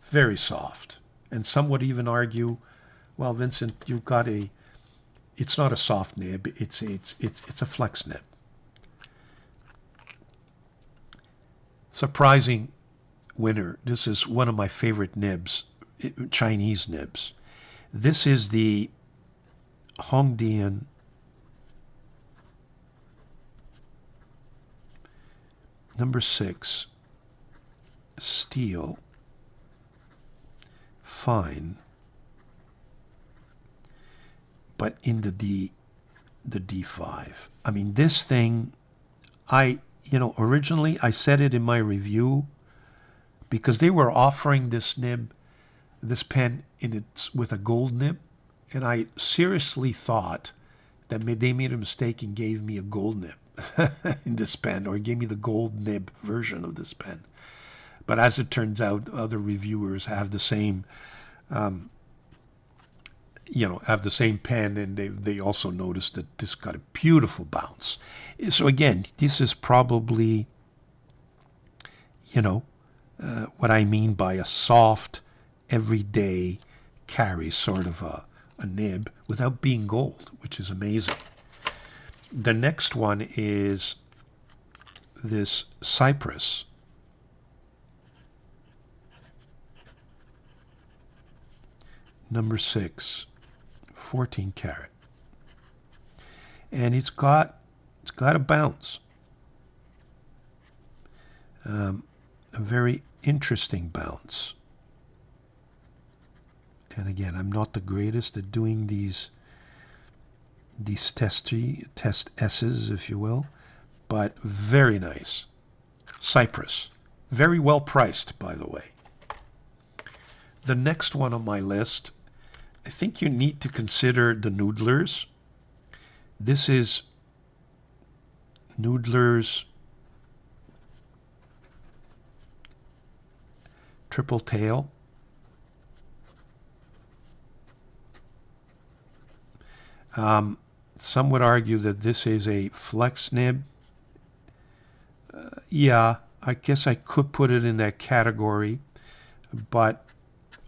Speaker 1: Very soft. And some would even argue, well, Vincent, you've got it's not a soft nib, it's a flex nib. Surprising winner. This is one of my favorite nibs, Chinese nibs. This is the Hongdian number 6 steel fine, but in the the D5. I mean, this thing, originally I said it in my review because they were offering this nib, this pen with a gold nib, and I seriously thought that they made a mistake and gave me a gold nib in this pen, or gave me the gold nib version of this pen. But as it turns out, other reviewers have the same, have the same pen, and they also noticed that this got a beautiful bounce. So again, this is probably, what I mean by a soft, everyday carry sort of a nib without being gold, which is amazing. The next one is this Cypress. Number 6, 14 karat. And it's got a bounce. A very interesting bounce. And again, I'm not the greatest at doing these test S's, if you will, but very nice. Cypress. Very well priced, by the way. The next one on my list, I think you need to consider the Noodlers. This is Noodlers Triple Tail. Some would argue that this is a flex nib. Yeah, I guess I could put it in that category, but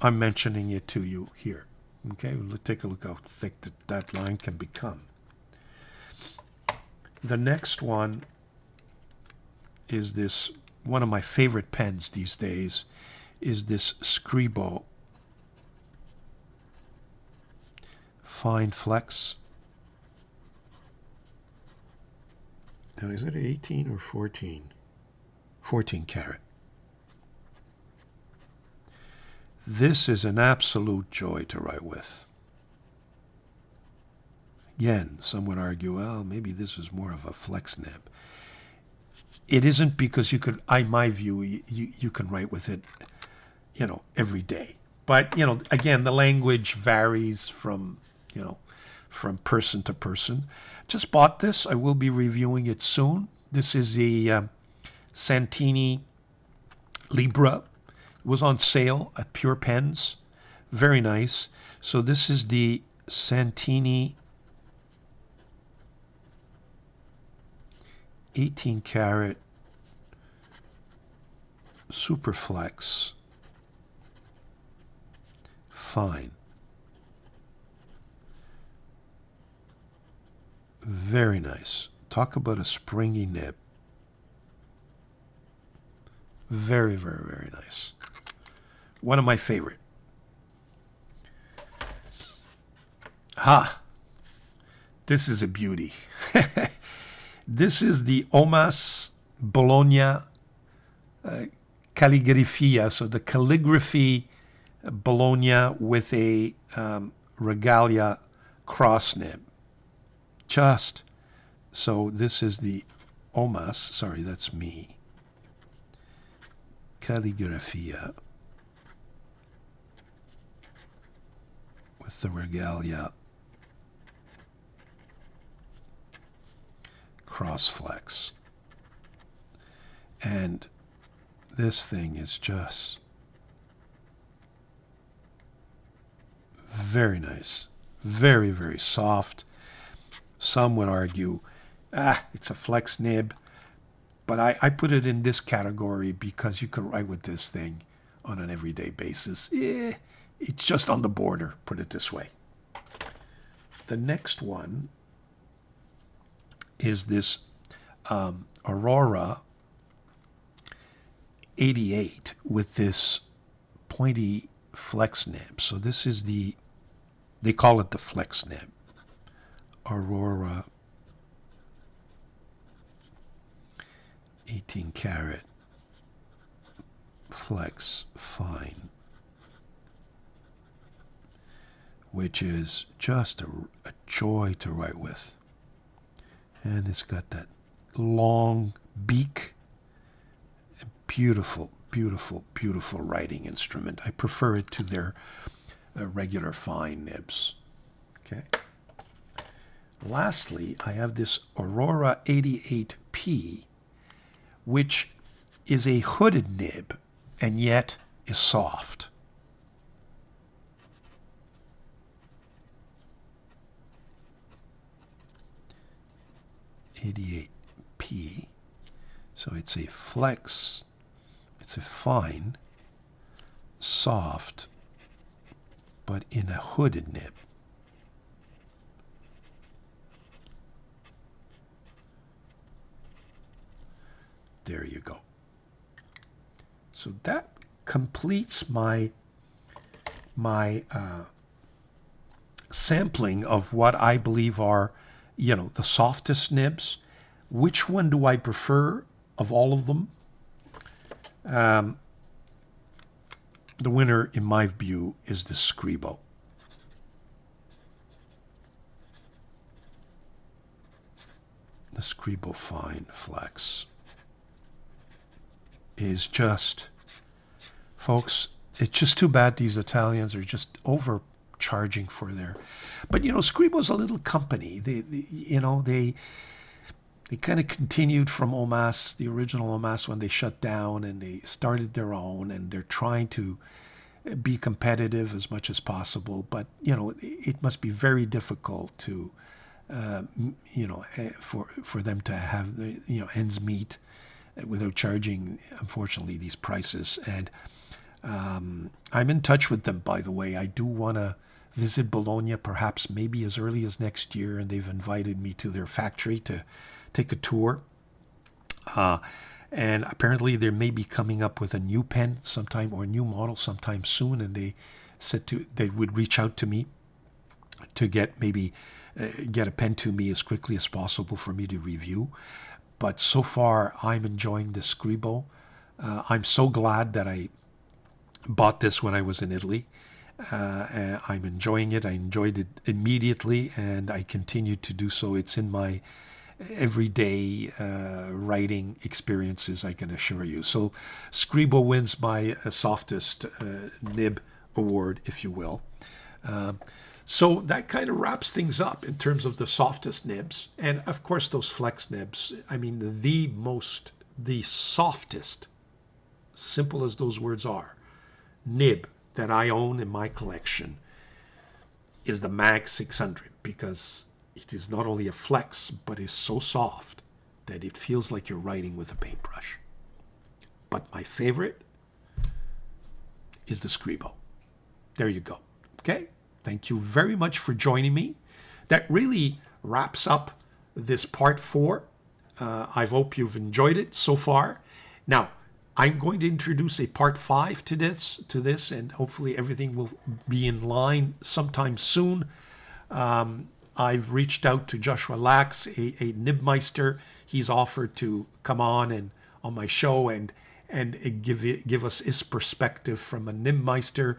Speaker 1: I'm mentioning it to you here. Okay, let's take a look how thick that line can become. The next one is this, one of my favorite pens these days, is this Scribbling Fine Flex. Now, is it 18 or 14? 14 karat. This is an absolute joy to write with. Again, some would argue, well, maybe this is more of a flex nib. It isn't, because you could, in my view, you can write with it, every day. But, again, the language varies from person to person. Just bought this. I will be reviewing it soon. This is the Santini Libra. It was on sale at Pure Pens. Very nice. So this is the Santini 18 karat Superflex Fine. Very nice. Talk about a springy nib. Very, very, very nice. One of my favorite. This is a beauty. This is the Omas Bologna Calligrafia. So the calligraphy Bologna with a regalia cross nib. So this is the Omas, sorry, that's me. Calligrafia with the regalia cross flex. And this thing is just very nice. Very, very soft. Some would argue, it's a flex nib. But I put it in this category because you can write with this thing on an everyday basis. It's just on the border, put it this way. The next one is this Aurora 88 with this pointy flex nib. So this is they call it the flex nib. Aurora 18 karat flex fine, which is just a joy to write with. And it's got that long beak. Beautiful, beautiful, beautiful writing instrument. I prefer it to their regular fine nibs. Okay. Lastly, I have this Aurora 88P, which is a hooded nib and yet is soft. .88P, so it's a flex, it's a fine, soft, but in a hooded nib. There you go. So that completes my sampling of what I believe are, you know, the softest nibs. Which one do I prefer of all of them? The winner, in my view, is the Scribo. The Scribo Fine Flex is just, folks, it's just too bad these Italians are just overcharging for their, but you know, Scribo's a little company. They kind of continued from Omas, the original Omas, when they shut down, and they started their own, and they're trying to be competitive as much as possible. But you know, it must be very difficult to, you know, for them to have, you know, ends meet without charging, unfortunately, these prices. And I'm in touch with them, by the way. I do want to visit Bologna, perhaps maybe as early as next year, and they've invited me to their factory to take a tour. And apparently they may be coming up with a new pen sometime, or a new model sometime soon, and they said they would reach out to me to get a pen to me as quickly as possible for me to review. But so far, I'm enjoying the Scribo. I'm so glad that I bought this when I was in Italy. I'm enjoying it. I enjoyed it immediately, and I continue to do so. It's in my everyday writing experiences, I can assure you. So Scribo wins my softest nib award, if you will. So that kind of wraps things up in terms of the softest nibs. And of course, those flex nibs, I mean, the softest, simple as those words are, nib that I own in my collection is the Mag 600, because it is not only a flex, but is so soft that it feels like you're writing with a paintbrush. But my favorite is the Scribo. There you go. Okay? Thank you very much for joining me. That really wraps up this part 4. I hope you've enjoyed it so far. Now, I'm going to introduce a part 5 to this, and hopefully everything will be in line sometime soon. I've reached out to Joshua Lax, a Nibmeister. He's offered to come on my show and give us his perspective from a Nibmeister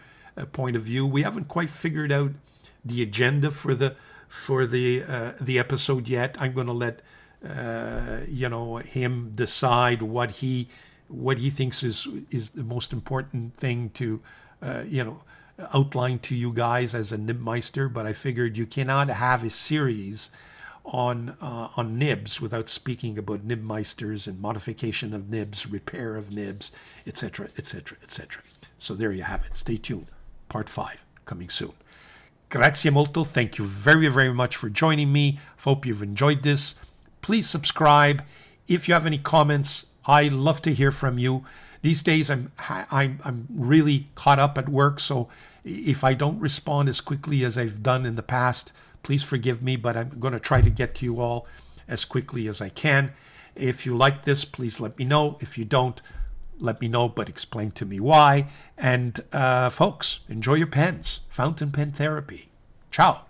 Speaker 1: point of view. We haven't quite figured out the agenda for the episode yet. I'm going to let him decide what he thinks is the most important thing to outline to you guys as a Nibmeister. But I figured you cannot have a series on nibs without speaking about Nibmeisters and modification of nibs, repair of nibs, etc., etc., etc. So there you have it. Stay tuned. Part 5 coming soon. Grazie molto. Thank you very, very much for joining me. Hope you've enjoyed this. Please subscribe. If you have any comments, I love to hear from you. These days, I'm really caught up at work, so if I don't respond as quickly as I've done in the past, please forgive me, but I'm going to try to get to you all as quickly as I can. If you like this, please let me know. If you don't, let me know, but explain to me why. And folks, enjoy your pens. Fountain pen therapy. Ciao.